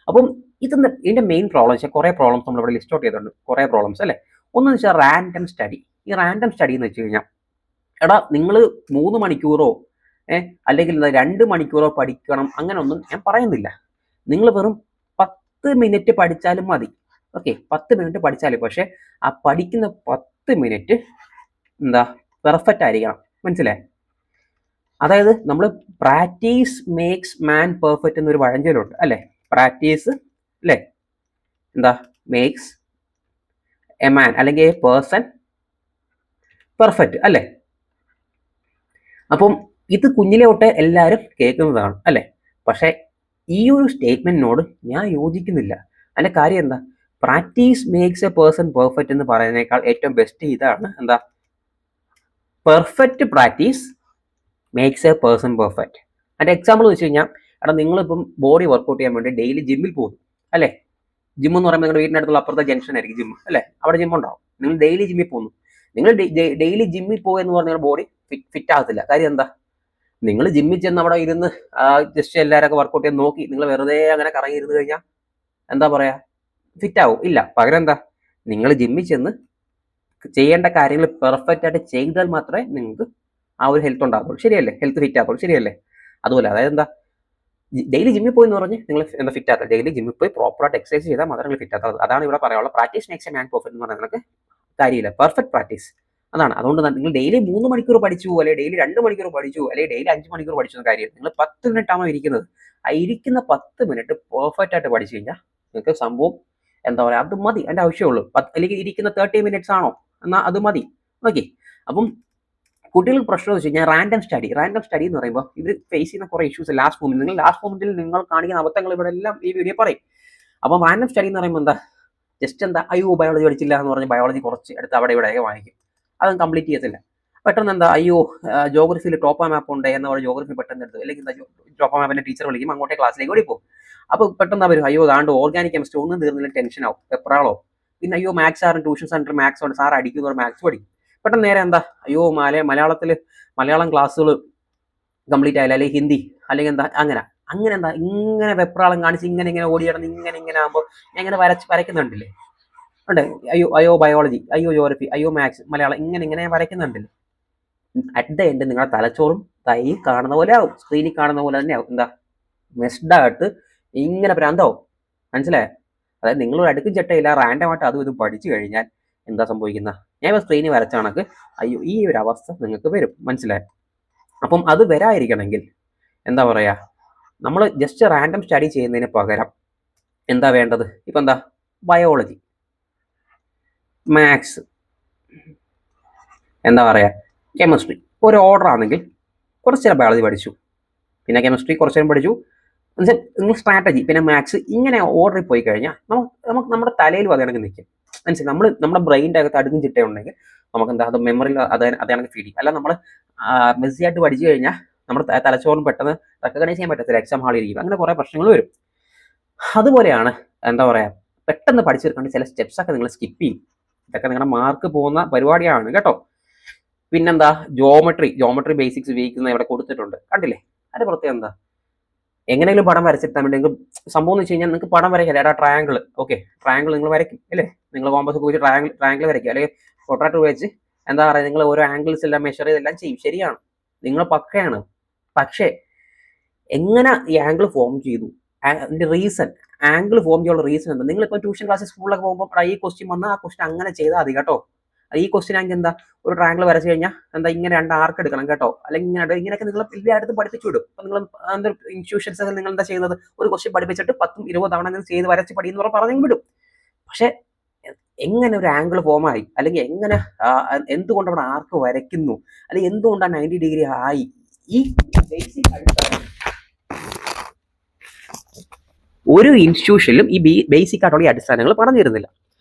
അപ്പം ഇതിൻ്റെ മെയിൻ പ്രോബ്ലം വെച്ചാൽ കുറേ പ്രോബ്ലംസ് നമ്മളിവിടെ ലിസ്റ്റ് ഔട്ട് ചെയ്തിട്ടുണ്ട്, കുറേ പ്രോബ്ലംസ് അല്ലേ. ഒന്നെന്ന് വെച്ചാൽ റാൻഡം സ്റ്റഡി. ഈ റാൻഡം സ്റ്റഡി എന്ന് വെച്ച് കഴിഞ്ഞാൽ, എടാ നിങ്ങൾ 3 മണിക്കൂറോ അല്ലെങ്കിൽ 2 മണിക്കൂറോ പഠിക്കണം അങ്ങനെയൊന്നും ഞാൻ പറയുന്നില്ല. നിങ്ങൾ വെറും 10 മിനിറ്റ് പഠിച്ചാലും മതി. ഓക്കെ, 10 മിനിറ്റ് പഠിച്ചാലും, പക്ഷേ ആ പഠിക്കുന്ന 10 മിനിറ്റ് എന്താ പെർഫെക്റ്റ് ആയിരിക്കണം. മനസ്സിലായി? അതായത് നമ്മൾ പ്രാക്ടീസ് മേക്സ് മാൻ പെർഫെക്റ്റ് എന്നൊരു പഴഞ്ചൊല്ലുണ്ട് അല്ലേ? പ്രാക്ടീസ് അല്ലേ എന്താ മേക്സ് എ മാൻ അല്ലെങ്കിൽ എ പേഴ്സൺ പെർഫെക്റ്റ് അല്ലേ? അപ്പം ഇത് കുഞ്ഞിലെ തൊട്ടേ എല്ലാവരും കേൾക്കുന്നതാണ് അല്ലേ? പക്ഷേ ഈ ഒരു സ്റ്റേറ്റ്മെന്റിനോട് ഞാൻ യോജിക്കുന്നില്ല. അതിന്റെ കാര്യം എന്താ? Practice makes A person perfect എന്ന് പറയുന്നതിനേക്കാൾ ഏറ്റവും ബെസ്റ്റ് ഇതാണ് എന്താ? Perfect practice makes A person perfect. അതിന്റെ എക്സാമ്പിൾ എന്ന് വെച്ച് കഴിഞ്ഞാൽ, എടാ നിങ്ങളിപ്പം ബോഡി വർക്കൗട്ട് ചെയ്യാൻ വേണ്ടി ഡെയിലി ജിമ്മിൽ പോകുന്നു അല്ലേ? ജിം എന്ന് പറയുമ്പോൾ നിങ്ങളുടെ വീടിൻ്റെ അടുത്തുള്ള അപ്പുറത്തെ ജംഗ്ഷൻ ആയിരിക്കും ജിം അല്ലേ? അവിടെ ജിം ഉണ്ടാവും. നിങ്ങൾ ഡെയിലി ജിമ്മിൽ പോകുന്നു. നിങ്ങൾ ഡെയിലി ജിമ്മിൽ പോകുമെന്ന് പറഞ്ഞാൽ ബോഡി ഫിറ്റ് ആകത്തില്ല. കാര്യം എന്താ? നിങ്ങൾ ജിമ്മിൽ ചെന്ന് അവിടെ ഇരുന്ന് ജസ്റ്റ് എല്ലാവരൊക്കെ വർക്കൗട്ട് ചെയ്യാൻ നോക്കി നിങ്ങൾ വെറുതെ അങ്ങനെ കറങ്ങി ഇരുന്ന് കഴിഞ്ഞാൽ എന്താ പറയാ, ഫിറ്റ് ആവും ഇല്ല. പകരം എന്താ, നിങ്ങൾ ജിമ്മിൽ ചെന്ന് ചെയ്യേണ്ട കാര്യങ്ങൾ പെർഫെക്റ്റ് ആയിട്ട് ചെയ്താൽ മാത്രമേ നിങ്ങൾക്ക് ആ ഒരു ഹെൽത്ത് ഉണ്ടാകുള്ളൂ. ശരിയല്ലേ? ഹെൽത്ത് ഫിറ്റ് ആകുള്ളൂ. ശരിയല്ലേ? അതുപോലെ അതായത് എന്താ, ഡെയിലി ജിമ്മിൽ പോയി എന്ന് പറഞ്ഞ് നിങ്ങൾ എന്താ ഫിറ്റ് ആക്കുക? ഡെയിലി ജിമ്മിൽ പോയി പ്രോപ്പറായിട്ട് എക്സസൈസ് ചെയ്താൽ മാത്രമേ നിങ്ങൾ ഫിറ്റ് ആക്കുക. അതാണ് ഇവിടെ പറയാനുള്ള practice makes a man perfect എന്ന് പറയുന്നത്. കാര്യമില്ല, പെർഫെക്റ്റ് പ്രാക്ടീസ് അതാണ്. അതുകൊണ്ട് നിങ്ങൾ ഡെയിലി 3 മണിക്കൂർ പഠിച്ചു, അല്ലെങ്കിൽ ഡെയിലി 2 മണിക്കൂർ പഠിച്ചു, അല്ലെങ്കിൽ ഡെയിലി 5 മണിക്കൂർ പഠിച്ചു എന്ന കാര്യം. നിങ്ങൾ 10 മിനിറ്റ് ആണോ ഇരിക്കുന്നത്, ആ ഇരിക്കുന്ന 10 മിനിറ്റ് പെർഫെക്റ്റ് ആയിട്ട് പഠിച്ചു കഴിഞ്ഞാൽ നിങ്ങൾക്ക് സംഭവം എന്താ പറയുക, അത് മതി. അതിൻ്റെ ആവശ്യമുള്ളൂ. അല്ലെങ്കിൽ ഇരിക്കുന്ന 30 മിനിറ്റ്സ് ആണോ, എന്നാൽ അത് മതി. ഓക്കെ. അപ്പം കുട്ടികൾക്ക് പ്രശ്നം എന്ന് വെച്ച് കഴിഞ്ഞാൽ റാൻഡം സ്റ്റഡി എന്ന് പറയുമ്പോൾ ഇവർ ഫേസ് ചെയ്യുന്ന കുറേ ഇഷ്യൂസ് ലാസ്റ്റ് മൊമെന്റിൽ നിങ്ങൾ കാണിക്കുന്ന അബദ്ധങ്ങൾ ഇവിടെ എല്ലാം ഈ വീഡിയോ പറയും. അപ്പം റാൻഡം സ്റ്റഡി എന്ന് പറയുമ്പോൾ എന്താ, ജസ്റ്റ് എന്താ, അയ്യോ ബയോളജി പഠിച്ചില്ല എന്ന് പറഞ്ഞ് ബയോളജി കുറച്ച് എടുത്ത് അവിടെ ഇവിടെയൊക്കെ വാങ്ങിക്കും. അതും കംപ്ലീറ്റ് ചെയ്യത്തില്ല. പെട്ടെന്ന് എന്താ, അയ്യോ ജോഗ്രഫിയിൽ ടോപ്പ് മാപ്പ് ഉണ്ട് എന്ന് പറഞ്ഞ് ജോഗ്രഫി പെട്ടെന്ന് എടുത്ത്, അല്ലെങ്കിൽ എന്താ ടോപ്പ് മാപ്പിന്റെ ടീച്ചർ വിളിക്കും, അങ്ങോട്ടേ ക്ലാസ്സിലേക്ക് ഓടിപ്പോകും. അപ്പോൾ പെട്ടെന്ന് അവർ അയ്യോ ദാണ്ട് ഓർഗാനിക് കെമിസ്ട്രി ഒന്നും തീർന്നില്ല, ടെൻഷനാവും, വെപ്രാളോ. പിന്നെ അയ്യോ മാത്സ് സാറിന് ട്യൂഷൻ സെന്റർ മാത്സ് ഉണ്ട്, സാർ അടിക്കുന്നവർ മാത്സ് പഠിക്കും. പെട്ടെന്ന് നേരെ എന്താ, അയ്യോ മലയാളം ക്ലാസ്സുകൾ കംപ്ലീറ്റ് ആയില്ല, അല്ലെങ്കിൽ ഹിന്ദി, അല്ലെങ്കിൽ എന്താ അങ്ങനെ എന്താ ഇങ്ങനെ വെപ്രാളം കാണിച്ച് ഇങ്ങനെ ഓടിയിടന്ന് ഇങ്ങനെ ആകുമ്പോൾ ഞാൻ ഇങ്ങനെ വരയ്ക്കുന്നുണ്ടല്ലേ ഉണ്ട്. അയ്യോ ബയോളജി, അയ്യോ ജോഗ്രഫി, അയ്യോ മാത്സ്, മലയാളം, ഇങ്ങനെ വരയ്ക്കുന്നുണ്ടല്ലേ. അറ്റ് ദ എൻഡ് നിങ്ങളുടെ തലച്ചോറും തൈ കാണുന്ന പോലെ ആവും, സ്ക്രീനിൽ കാണുന്ന പോലെ തന്നെ ആവും. എന്താ, മെസ്ഡായിട്ട് ഇങ്ങനെ ഭ്രാന്താവും. മനസ്സിലായോ? അതായത് നിങ്ങളൊരു അടുക്കും ചിട്ടയില്ല റാൻഡമായിട്ട് അതും ഇതും പഠിച്ചു കഴിഞ്ഞാൽ എന്താ സംഭവിക്കുന്ന, ഞാൻ ഇപ്പോൾ സ്ക്രീനിൽ വരച്ച കണക്ക് അയ്യോ ഈ ഒരു അവസ്ഥ നിങ്ങൾക്ക് വരും. മനസ്സിലായോ? അപ്പം അത് വരാതിരിക്കണമെങ്കിൽ എന്താ പറയുക, നമ്മൾ ജസ്റ്റ് റാൻഡം സ്റ്റഡി ചെയ്യുന്നതിന് പകരം എന്താ വേണ്ടത്? ഇപ്പം എന്താ, ബയോളജി, മാത്സ്, എന്താ പറയുക, കെമിസ്ട്രി ഒരു ഓർഡർ ആണെങ്കിൽ കുറച്ച് നേരം ബയോളജി പഠിച്ചു, പിന്നെ കെമിസ്ട്രി കുറച്ച് നേരം പഠിച്ചു, നിങ്ങൾ സ്ട്രാറ്റജി, പിന്നെ മാത്സ്, ഇങ്ങനെ ഓർഡറിൽ പോയി കഴിഞ്ഞാൽ നമുക്ക് നമ്മുടെ തലയിലും അത് കണക്ക് നിൽക്കും. മനസ്സിലായി? നമ്മുടെ ബ്രെയിൻ്റെ അകത്ത് അടുക്കും ചിട്ടയുണ്ടെങ്കിൽ നമുക്ക് എന്താ, അത് മെമ്മറിയിൽ അത് കണക്ക് ഫീൽ ചെയ്യും. അല്ല നമ്മൾ മെസ്സി ആയിട്ട് പഠിച്ചു കഴിഞ്ഞാൽ നമ്മുടെ തലച്ചോറിന് പെട്ടെന്ന് റെക്കഗ്നൈസ് ചെയ്യാൻ പറ്റത്തില്ല, എക്സാം ഹാളിൽ ഇരിക്കും, അങ്ങനെ കുറേ പ്രശ്നങ്ങൾ വരും. അതുപോലെയാണ് എന്താ പറയുക, പെട്ടെന്ന് പഠിച്ചെടുക്കേണ്ട ചില സ്റ്റെപ്സൊക്കെ നിങ്ങൾ സ്കിപ്പ് ചെയ്യും. ഇതൊക്കെ നിങ്ങളുടെ മാർക്ക് പോകുന്ന പരിപാടിയാണ് കേട്ടോ. പിന്നെന്താ, ജോമെട്രി ബേസിക്സ് ഉപയോഗിക്കുന്ന ഇവിടെ കൊടുത്തിട്ടുണ്ട്, കണ്ടില്ലേ? അതിന്റെ പ്രത്യേകം എന്താ, എങ്ങനെയെങ്കിലും പടം വരച്ചെടുത്താൻ വേണ്ടി സംഭവം എന്ന് വെച്ച് കഴിഞ്ഞാൽ നിങ്ങൾക്ക് പടം വരയ്ക്കാം. എടാ ട്രയാങ്കിൾ, ഓക്കെ, ട്രയാങ്കിൾ നിങ്ങൾ വരയ്ക്കും അല്ലേ? നിങ്ങൾ കോമ്പസ് ഒക്കെ വെച്ച് ട്രയാങ്കിൾ വരയ്ക്കും, അല്ലെങ്കിൽ ഫോട്ടോട്ട് വെച്ച് എന്താ പറയുക, നിങ്ങൾ ഓരോ ആംഗിൾസ് എല്ലാം മെഷർ ചെയ്തെല്ലാം ചെയ്യും. ശരിയാണ്, നിങ്ങൾ പക്കയാണ്. പക്ഷേ എങ്ങനെ ഈ ആംഗിൾ ഫോം ചെയ്തു, അതിന്റെ റീസൺ, ആംഗിൾ ഫോം ചെയ്യാനുള്ള റീസൺ എന്താ? നിങ്ങളിപ്പോൾ ട്യൂഷൻ ക്ലാസ്സിൽ സ്കൂളിലൊക്കെ പോകുമ്പോൾ ഈ ക്വസ്റ്റ്യൻ വന്നാൽ ആ ക്വസ്റ്റ്യൻ അങ്ങനെ ചെയ്താൽ മതി കേട്ടോ. ഈ ക്വസ്റ്റ്യൻ ആണെങ്കിൽ എന്താ, ഒരു ട്രയാങ്കിൾ വരച്ചു കഴിഞ്ഞാൽ എന്താ ഇങ്ങനെ 2 ആർക്ക് എടുക്കണം കേട്ടോ, അല്ലെങ്കിൽ ഇങ്ങനെയൊക്കെ നിങ്ങൾ എല്ലായിടത്തും പഠിപ്പിച്ചു വിടും. അപ്പം നിങ്ങൾ എന്താ ഇൻസ്റ്റിറ്റ്യൂഷൻസ് നിങ്ങൾ എന്താ ചെയ്യുന്നത്, ഒരു ക്വസ്റ്റ്യൻ പഠിപ്പിച്ചിട്ട് 10 20 തവണ ചെയ്ത് വരച്ച് പഠിയെന്ന് പറഞ്ഞു വിടും. പക്ഷെ എങ്ങനെ ഒരു ആംഗിൾ ഫോം ആയി, അല്ലെങ്കിൽ എങ്ങനെ എന്തുകൊണ്ട് അവിടെ ആർക്ക് വരയ്ക്കുന്നു, അല്ലെങ്കിൽ എന്തുകൊണ്ടാണ് 90 ഡിഗ്രി ആയി, ഈ ബേസിക് അടിസ്ഥാനം ഒരു ഇൻസ്റ്റിറ്റ്യൂഷനിലും ഈ ബേസിക് ആയിട്ടുള്ള ഈ അടിസ്ഥാനങ്ങൾ പറഞ്ഞു തരുന്നില്ല.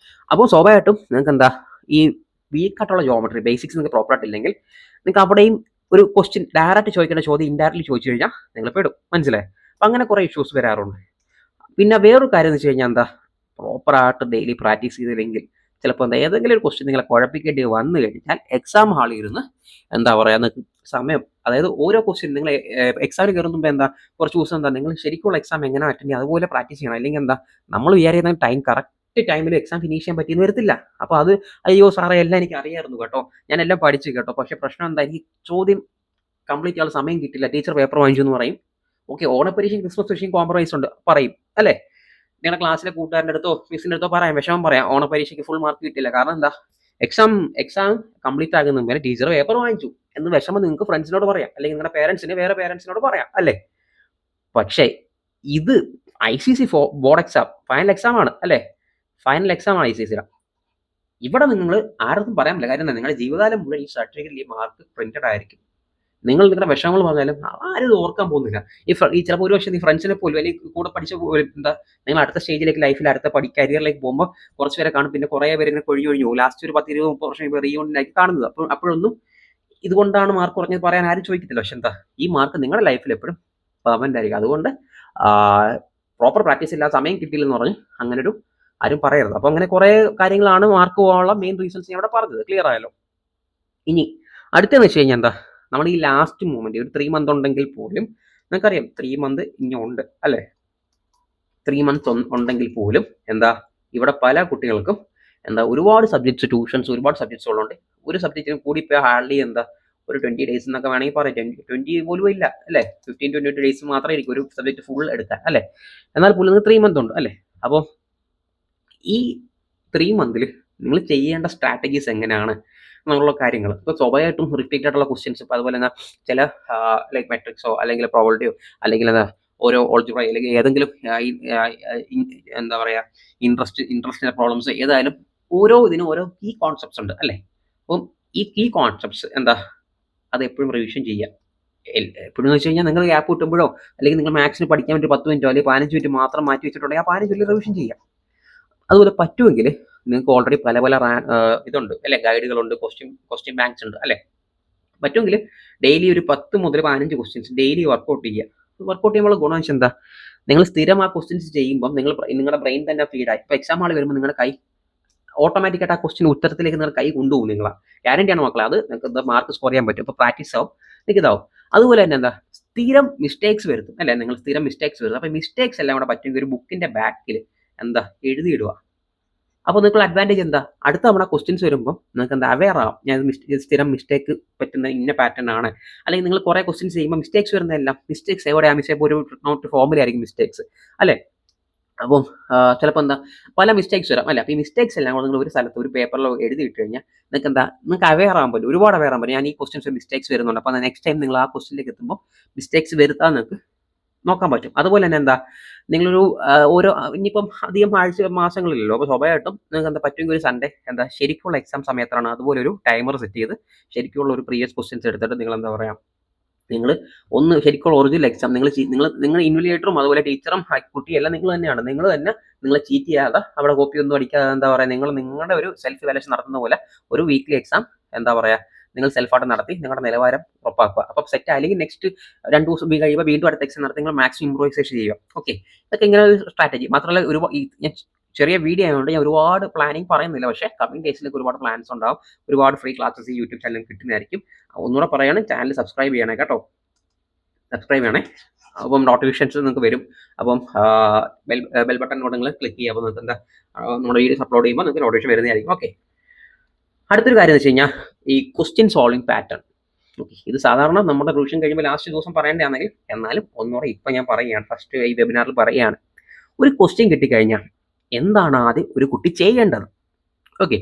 അപ്പോൾ സ്വാഭാവികമായിട്ടും നിങ്ങൾക്ക് എന്താ, ഈ വീക്കായിട്ടുള്ള ജോമെട്രി ബേസിക്സ് നിങ്ങൾക്ക് പ്രോപ്പറായിട്ട് ഇല്ലെങ്കിൽ നിങ്ങൾക്ക് അവിടെയും ഒരു ക്വസ്റ്റ്യൻ ഡയറക്റ്റ് ചോദിക്കേണ്ട ചോദ്യം ഇൻഡയറക്റ്റ്ലി ചോദിച്ചു കഴിഞ്ഞാൽ നിങ്ങൾ പെടും. മനസ്സിലായി? അപ്പം അങ്ങനെ കുറേ ഇഷ്യൂസ് വരാറുണ്ട്. പിന്നെ വേറൊരു കാര്യം എന്ന് വെച്ച് കഴിഞ്ഞാൽ എന്താ, പ്രോപ്പറായിട്ട് ഡെയിലി പ്രാക്ടീസ് ചെയ്തില്ലെങ്കിൽ ചിലപ്പോൾ എന്താ, ഏതെങ്കിലും ഒരു ക്വസ്റ്റ്യൻ നിങ്ങളെ കുഴപ്പിക്കേണ്ടി വന്നു കഴിഞ്ഞാൽ എക്സാം ഹാളിൽ ഇരുന്ന് എന്താ പറയുക, നിങ്ങൾക്ക് സമയം, അതായത് ഓരോ ക്വസ്റ്റ്യൻ നിങ്ങൾ എക്സാമിന് കയറുമ്പോൾ എന്താ, കുറച്ച് ദിവസം എന്താ നിങ്ങൾ ശരിക്കുള്ള എക്സാം എങ്ങനെ അറ്റൻഡ് ചെയ്യുക അതുപോലെ പ്രാക്ടീസ് ചെയ്യണം. അല്ലെങ്കിൽ എന്താ, നമ്മൾ വിചാരിക്കുന്ന ടൈം കറക്റ്റ് ടൈമിൽ എക്സാം ഫിനിഷ് ചെയ്യാൻ പറ്റിയെന്ന് വരത്തില്ല. അപ്പോൾ അത് അയ്യോ സാറേ എല്ലാം എനിക്ക് അറിയാമായിരുന്നു കേട്ടോ, ഞാൻ എല്ലാം പഠിച്ചു കേട്ടോ, പക്ഷേ പ്രശ്നം എന്താ, എനിക്ക് ചോദ്യം കംപ്ലീറ്റ് ചെയ്യാൻ സമയം കിട്ടില്ല, ടീച്ചർ പേപ്പർ വാങ്ങിച്ചു എന്ന് പറയും. ഓക്കെ, ഓണപ്പരീക്ഷയും ക്രിസ്മസ് പരീക്ഷയും കോംപ്രമൈസ് ഉണ്ട് പറയും അല്ലേ? നിങ്ങളുടെ ക്ലാസ്സിലെ കൂട്ടുകാരൻ്റെ അടുത്തോ മിസ്സിൻ്റെ അടുത്തോ പറയാം, വിഷമം പറയാം, ഓണപ്പരീക്ഷയ്ക്ക് ഫുൾ മാർക്ക് കിട്ടില്ല. കാരണം എന്താ, എക്സാം കംപ്ലീറ്റ് ആകുന്ന മുമ്പേ ടീച്ചർ പേപ്പർ വാങ്ങിച്ചു എന്ന് വിഷമം നിങ്ങൾക്ക് ഫ്രണ്ട്സിനോട് പറയാം, അല്ലെങ്കിൽ നിങ്ങളുടെ പേരൻസിന് വേറെ പേരൻസിനോട് പറയാം അല്ലേ. പക്ഷേ ഇത് ICC board exam final exam ആണ് അല്ലേ, ഫൈനൽ എക്സാം ആണ് ICC. ഇവിടെ നിങ്ങൾ ആർക്കും പറയാൻ പറ്റില്ല. കാര്യം നിങ്ങളുടെ ജീവിതകാലം മുഴുവൻ ഈ സർട്ടിഫിക്കറ്റിൽ ഈ മാർക്ക് പ്രിന്റഡ് ആയിരിക്കും. നിങ്ങൾ നിങ്ങളുടെ വിഷമങ്ങൾ പറഞ്ഞാലും ആരും ഇത് ഓർക്കാൻ പോകുന്നില്ല. ഈ ചിലപ്പോൾ ഒരു പക്ഷേ ഈ ഫ്രണ്ട്സിനെ പോലും അല്ലെങ്കിൽ കൂടെ പഠിച്ച നിങ്ങൾ അടുത്ത സ്റ്റേജിലേക്ക് ലൈഫിൽ അടുത്ത കരിയറിലേക്ക് പോകുമ്പോൾ കുറച്ച് പേരെ കാണും, പിന്നെ കുറേ പേര് ഇങ്ങനെ കൊഴിഞ്ഞു ലാസ്റ്റ് ഒരു 10-20-30 വർഷം റീയൂണിയനാക്കി കാണുന്നത്. അപ്പോഴൊന്നും ഇതുകൊണ്ടാണ് മാർക്ക് കുറഞ്ഞത് പറയാൻ ആരും ചോദിക്കത്തില്ല. പക്ഷെ ഈ മാർക്ക് നിങ്ങളുടെ ലൈഫിൽ എപ്പോഴും പെർമനന്റ് ആയിരിക്കും. അതുകൊണ്ട് പ്രോപ്പർ പ്രാക്ടീസ് ഇല്ലാതെ സമയം കിട്ടിയില്ലെന്ന് പറഞ്ഞ് അങ്ങനെ ഒരു ആരും പറയരുത്. അപ്പോൾ അങ്ങനെ കുറേ കാര്യങ്ങളാണ് മാർക്ക് പോകാനുള്ള മെയിൻ റീസൺസ് ഞാൻ ഇവിടെ പറഞ്ഞത്. ക്ലിയർ ആയല്ലോ. ഇനി അടുത്തെന്ന് വെച്ച് കഴിഞ്ഞാൽ നമ്മൾ ഈ ലാസ്റ്റ് മൂമെന്റ് ഒരു 3 months ഉണ്ടെങ്കിൽ പോലും നിങ്ങൾക്കറിയാം 3 months ഇനി ഉണ്ട് അല്ലേ. 3 months ഉണ്ടെങ്കിൽ പോലും ഇവിടെ പല കുട്ടികൾക്കും ഒരുപാട് സബ്ജക്ട്സ് ട്യൂഷൻസ് ഒരുപാട് സബ്ജക്ട്സ് ഉള്ളതുകൊണ്ട് ഒരു സബ്ജക്റ്റിന് കൂടി ഇപ്പോൾ ഹാർഡ്ലി ഒരു 20 days എന്നൊക്കെ വേണമെങ്കിൽ പറയാം. 20 പോലും ഇല്ല അല്ലേ, 15-20 days മാത്രമേ ആയിരിക്കും ഒരു സബ്ജക്ട് ഫുൾ എടുക്കാൻ അല്ലേ. എന്നാൽ പോലും 3 months ഉണ്ട് അല്ലേ. അപ്പോൾ ഈ 3 months നിങ്ങൾ ചെയ്യേണ്ട സ്ട്രാറ്റജീസ് എങ്ങനെയാണ് എന്നുള്ള കാര്യങ്ങൾ ഇപ്പോൾ സ്വാഭാവികമായിട്ടും റിപ്പീറ്റഡ് ആയിട്ടുള്ള ക്വസ്റ്റ്യൻസ്, ഇപ്പോൾ അതുപോലെ തന്നെ ചില ലൈക്ക് മെട്രിക്സോ അല്ലെങ്കിൽ പ്രോബിലിറ്റിയോ അല്ലെങ്കിൽ ഓരോ ഓൾജിബ്ര അല്ലെങ്കിൽ ഏതെങ്കിലും ഇൻട്രസ്റ്റിന്റെ പ്രോബ്ലംസ് ഏതായാലും ഓരോ ഇതിനും ഓരോ കീ കോൺസെപ്റ്റ്സ് ഉണ്ട് അല്ലേ. അപ്പം ഈ കീ കോൺസെപ്റ്റ്സ് അത് എപ്പോഴും റിവിഷൻ ചെയ്യുക. എപ്പോഴും എന്ന് വെച്ച് കഴിഞ്ഞാൽ നിങ്ങൾ ഗ്യാപ്പ് കിട്ടുമ്പോഴോ അല്ലെങ്കിൽ നിങ്ങൾ മാത്സിന് പഠിക്കാൻ വേണ്ടി 10 minute അല്ലെങ്കിൽ 15 minute മാത്രം മാറ്റി വെച്ചിട്ടുണ്ടെങ്കിൽ ആ 15 minute റിവിഷൻ ചെയ്യാം. അതുപോലെ പറ്റുമെങ്കിൽ നിങ്ങൾക്ക് ഓൾറെഡി പല ഇതുണ്ട് അല്ലെ, ഗൈഡുകളുണ്ട്, ക്വസ്റ്റ്യൻ ബാങ്ക്സ് ഉണ്ട് അല്ലെ. പറ്റുമെങ്കിൽ ഡെയിലി ഒരു 10 മുതൽ 15 ക്വസ്റ്റ്യൻസ് ഡെയിലി വർക്കൗട്ട് ചെയ്യുക. വർക്കൗട്ട് ചെയ്യുമ്പോൾ ഗുണം വെച്ചാൽ നിങ്ങൾ സ്ഥിരം ആ ക്വസ്റ്റ്യൻസ് ചെയ്യുമ്പോൾ നിങ്ങളുടെ ബ്രെയിൻ തന്നെ ഫീഡായി. ഇപ്പോൾ എക്സാം ഹാളിൽ വരുമ്പോൾ നിങ്ങളുടെ കൈ ഓട്ടോമാറ്റിക്കായിട്ട് ആ ക്വസ്റ്റ്യൻ ഉത്തരത്തിലേക്ക് നിങ്ങളുടെ കൈ കൊണ്ടുപോകും. നിങ്ങളാ ഗ്യാരണ്ടിയാണ് മക്കളെ, അത് നിങ്ങൾക്ക് മാർക്ക് സ്കോർ ചെയ്യാൻ പറ്റും. ഇപ്പോൾ പ്രാക്ടീസ് ആവും, നിങ്ങൾക്ക് ഇതാവും. അതുപോലെ തന്നെ സ്ഥിരം മിസ്റ്റേക്സ് വരുത്തും അല്ലെ, നിങ്ങൾ സ്ഥിരം മിസ്റ്റേക്സ് വരുത്തും. അപ്പോൾ മിസ്റ്റേക്സ് എല്ലാം കൂടെ പറ്റുമെങ്കിൽ ഒരു ബുക്കിന്റെ ബാക്കിൽ എഴുതിയിടുക. അപ്പോൾ നിങ്ങൾക്ക് അഡ്വാൻറ്റേജ് അടുത്ത നമ്മുടെ ക്വസ്റ്റ്യൻസ് വരുമ്പോൾ നിങ്ങൾക്ക് അവെയർ ആവും. ഞാൻ സ്ഥിരം മിസ്റ്റേക്ക് പറ്റുന്ന ഇന്ന പാറ്റേൺ ആണ്. അല്ലെങ്കിൽ നിങ്ങൾ കുറേ ക്വസ്റ്റ്യൻസ് ചെയ്യുമ്പോൾ മിസ്റ്റേക്സ് വരുന്നതെല്ലാം മിസ്റ്റേക്സ് എവിടെയാണ് മിസ്റ്റേക്ക് ഒരു നോട്ട് ഫോമിലായിരിക്കും മിസ്റ്റേക്സ് അല്ലേ. അപ്പം ചിലപ്പോൾ പല മിസ്റ്റേക്സ് വരാം അല്ലേ. അപ്പോൾ ഈ മിസ്റ്റേക്സ് എല്ലാം കൂടെ നിങ്ങൾ ഒരു സ്ഥലത്ത് ഒരു പേപ്പറിലോ എഴുതിയിട്ട് കഴിഞ്ഞാൽ നിങ്ങൾക്ക് അവെയർ ആകാൻ പറ്റും, ഒരുപാട് അവെയർ ആകാൻ പറ്റും. ഞാൻ ഈ ക്വസ്റ്റ്യൻസ് മിസ്റ്റേക്സ് വരുന്നുണ്ട്, അപ്പോൾ നെക്സ്റ്റ് ടൈം നിങ്ങൾ ആ ക്വസ്റ്റ്യനിലേക്ക് എത്തുമ്പോൾ മിസ്റ്റേക്സ് വരുത്താൻ നിങ്ങൾക്ക് നോക്കാൻ പറ്റും. അതുപോലെ തന്നെ നിങ്ങളൊരു ഓരോ ഇനിയിപ്പം അധികം മാസങ്ങളില്ലല്ലോ, അപ്പോൾ സ്വാഭാവികമായിട്ടും നിങ്ങൾക്ക് പറ്റുമെങ്കിൽ ഒരു സൺഡേ ശരിക്കുള്ള എക്സാം സമയത്താണ് അതുപോലെ ഒരു ടൈമർ സെറ്റ് ചെയ്ത് ശരിക്കുള്ള ഒരു പ്രീവിയസ് ക്വസ്റ്റ്യൻസ് എടുത്തിട്ട് നിങ്ങൾ നിങ്ങൾ ഒന്ന് ശരിക്കുള്ള ഒറിജിനൽ എക്സാം നിങ്ങൾ ഇൻവിലേറ്ററും അതുപോലെ ടീച്ചറും കുട്ടിയെല്ലാം നിങ്ങൾ തന്നെയാണ്. നിങ്ങൾ നിങ്ങളെ ചീറ്റ് ചെയ്യാതെ അവിടെ കോപ്പി ഒന്നും അടിക്കാതെ നിങ്ങളുടെ ഒരു സെൽഫ് ഇവാലുവേഷൻ നടത്തുന്ന പോലെ ഒരു വീക്ക്ലി എക്സാം നിങ്ങൾ സെൽഫായിട്ട് നടത്തി നിങ്ങളുടെ നിലവാരം ഉറപ്പാക്കുക. അപ്പോൾ സെറ്റ് അല്ലെങ്കിൽ നെക്സ്റ്റ് 2 ദിവസം കഴിയുമ്പോൾ വീണ്ടും അടുത്ത എക്സാം നടത്തി നിങ്ങൾ മാക്സിമം ഇംപ്രൂവൈസേഷൻ ചെയ്യുക. ഓക്കെ, ഇതൊക്കെ ഇങ്ങനെ ഒരു സ്ട്രാറ്റജി. മാത്രമല്ല ഞാൻ ചെറിയ വീഡിയോ ആയതുകൊണ്ട് ഞാൻ ഒരുപാട് പ്ലാനിങ് പറയുന്നില്ല, പക്ഷേ കമ്മിങ് ഡേയ്സിലേക്ക് ഒരുപാട് പ്ലാൻസ് ഉണ്ടാവും. ഒരുപാട് ഫ്രീ ക്ലാസ്സസ് ഈ യൂട്യൂബ് ചാനലിൽ കിട്ടുന്നതായിരിക്കും. ഒന്നുകൂടെ പറയുകയാണ്, ചാനൽ സബ്സ്ക്രൈബ് ചെയ്യണേ കേട്ടോ, സബ്സ്ക്രൈബ് ചെയ്യണേ. അപ്പം നോട്ടിഫിക്കേഷൻസ് നിങ്ങൾക്ക് വരും. അപ്പം ബെൽ ബട്ടൺ കൂടെ നിങ്ങൾ ക്ലിക്ക് ചെയ്യുക. അപ്പോൾ നിങ്ങൾക്ക് നമ്മുടെ വീഡിയോസ് അപ്ലോഡ് ചെയ്യുമ്പോൾ നിങ്ങൾക്ക് നോട്ടിഫിക്കേഷൻ വരുന്നതായിരിക്കും. ഓക്കെ, അടുത്തൊരു കാര്യം എന്ന് വെച്ച് കഴിഞ്ഞാൽ ഈ ക്വസ്റ്റ്യൻ സോൾവിങ് പാറ്റേൺ. ഓക്കെ, ഇത് സാധാരണ നമ്മുടെ റിവിഷൻ കഴിയുമ്പോൾ ലാസ്റ്റ് ദിവസം പറയേണ്ടതാണെങ്കിൽ എന്നാലും ഒന്നുകൂടെ ഇപ്പം ഞാൻ പറയുകയാണ്, ഫസ്റ്റ് ഈ വെബിനാറിൽ പറയുകയാണ്. ഒരു ക്വസ്റ്റ്യൻ കിട്ടിക്കഴിഞ്ഞാൽ എന്താണ് ആദ്യം ഒരു കുട്ടി ചെയ്യേണ്ടത്? ഓക്കെ,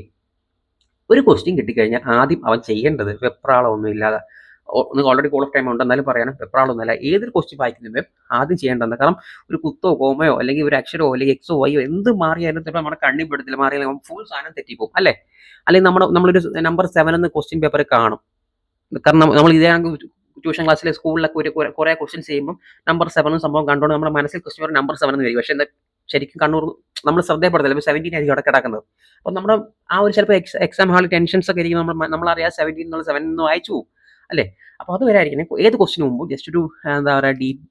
ഒരു ക്വസ്റ്റ്യൻ കിട്ടിക്കഴിഞ്ഞാൽ ആദ്യം അവൻ ചെയ്യേണ്ടത് വെപ്രാളമൊന്നും ഇല്ലാതെ, നിങ്ങൾക്ക് ഓൾറെഡി കോൾ ഓഫ് ടൈം ഉണ്ട് എന്നാലും പറയണം, വെപ്രാളമൊന്നുമില്ല. ഏതൊരു ക്വസ്റ്റ്യൻ വായിക്കുന്നതും ആദ്യം ചെയ്യേണ്ടത്, കാരണം ഒരു കുത്തോ കോമയോ അല്ലെങ്കിൽ ഒരു അക്ഷരമോ അല്ലെങ്കിൽ എക്സോ വൈയോ എന്ത് മാറിയാലും ചിലപ്പോൾ നമ്മുടെ കണ്ണിൽ പെടത്തില്ല, മാറിയാലും ഫുൾ സാധനം തെറ്റിപ്പോകും അല്ലേ. അല്ലെങ്കിൽ നമ്മളൊരു നമ്പർ 7 എന്ന് ക്വസ്റ്റ്യൻ പേപ്പർ കാണും. കാരണം നമ്മൾ ഇതേ ട്യൂഷൻ ക്ലാസ്സിലെ സ്കൂളിലൊക്കെ കുറേ ക്വസ്റ്റ്യൻസ് ചെയ്യുമ്പോൾ നമ്പർ 7 സംഭവം കണ്ടുകൊണ്ട് നമ്മുടെ മനസ്സിൽ ക്വസ്റ്റ്യൻ പേപ്പർ നമ്പർ 7 എന്ന് വരും. പക്ഷേ ശരിക്കും കണ്ണൂർ നമ്മൾ ശ്രദ്ധയപ്പെടുത്തില്ല, ഇപ്പോൾ 17 ആയിരിക്കും അവിടെ കിടക്കുന്നത്. അപ്പോൾ നമ്മുടെ ആ ഒരു ചിലപ്പോൾ എക്സാം ഹാളിൽ ടെൻഷൻസ് ഒക്കെ ആയിരിക്കും, നമ്മളറിയാതെ 17 എന്നുള്ള 7 എന്ന് വായിച്ചു പോകും അല്ലേ. അപ്പോൾ അതുവരെ ആയിരിക്കണം ഏത് ക്വസ്റ്റിന് മുമ്പ് ജസ്റ്റ് ഒരു ഡീപ്പ്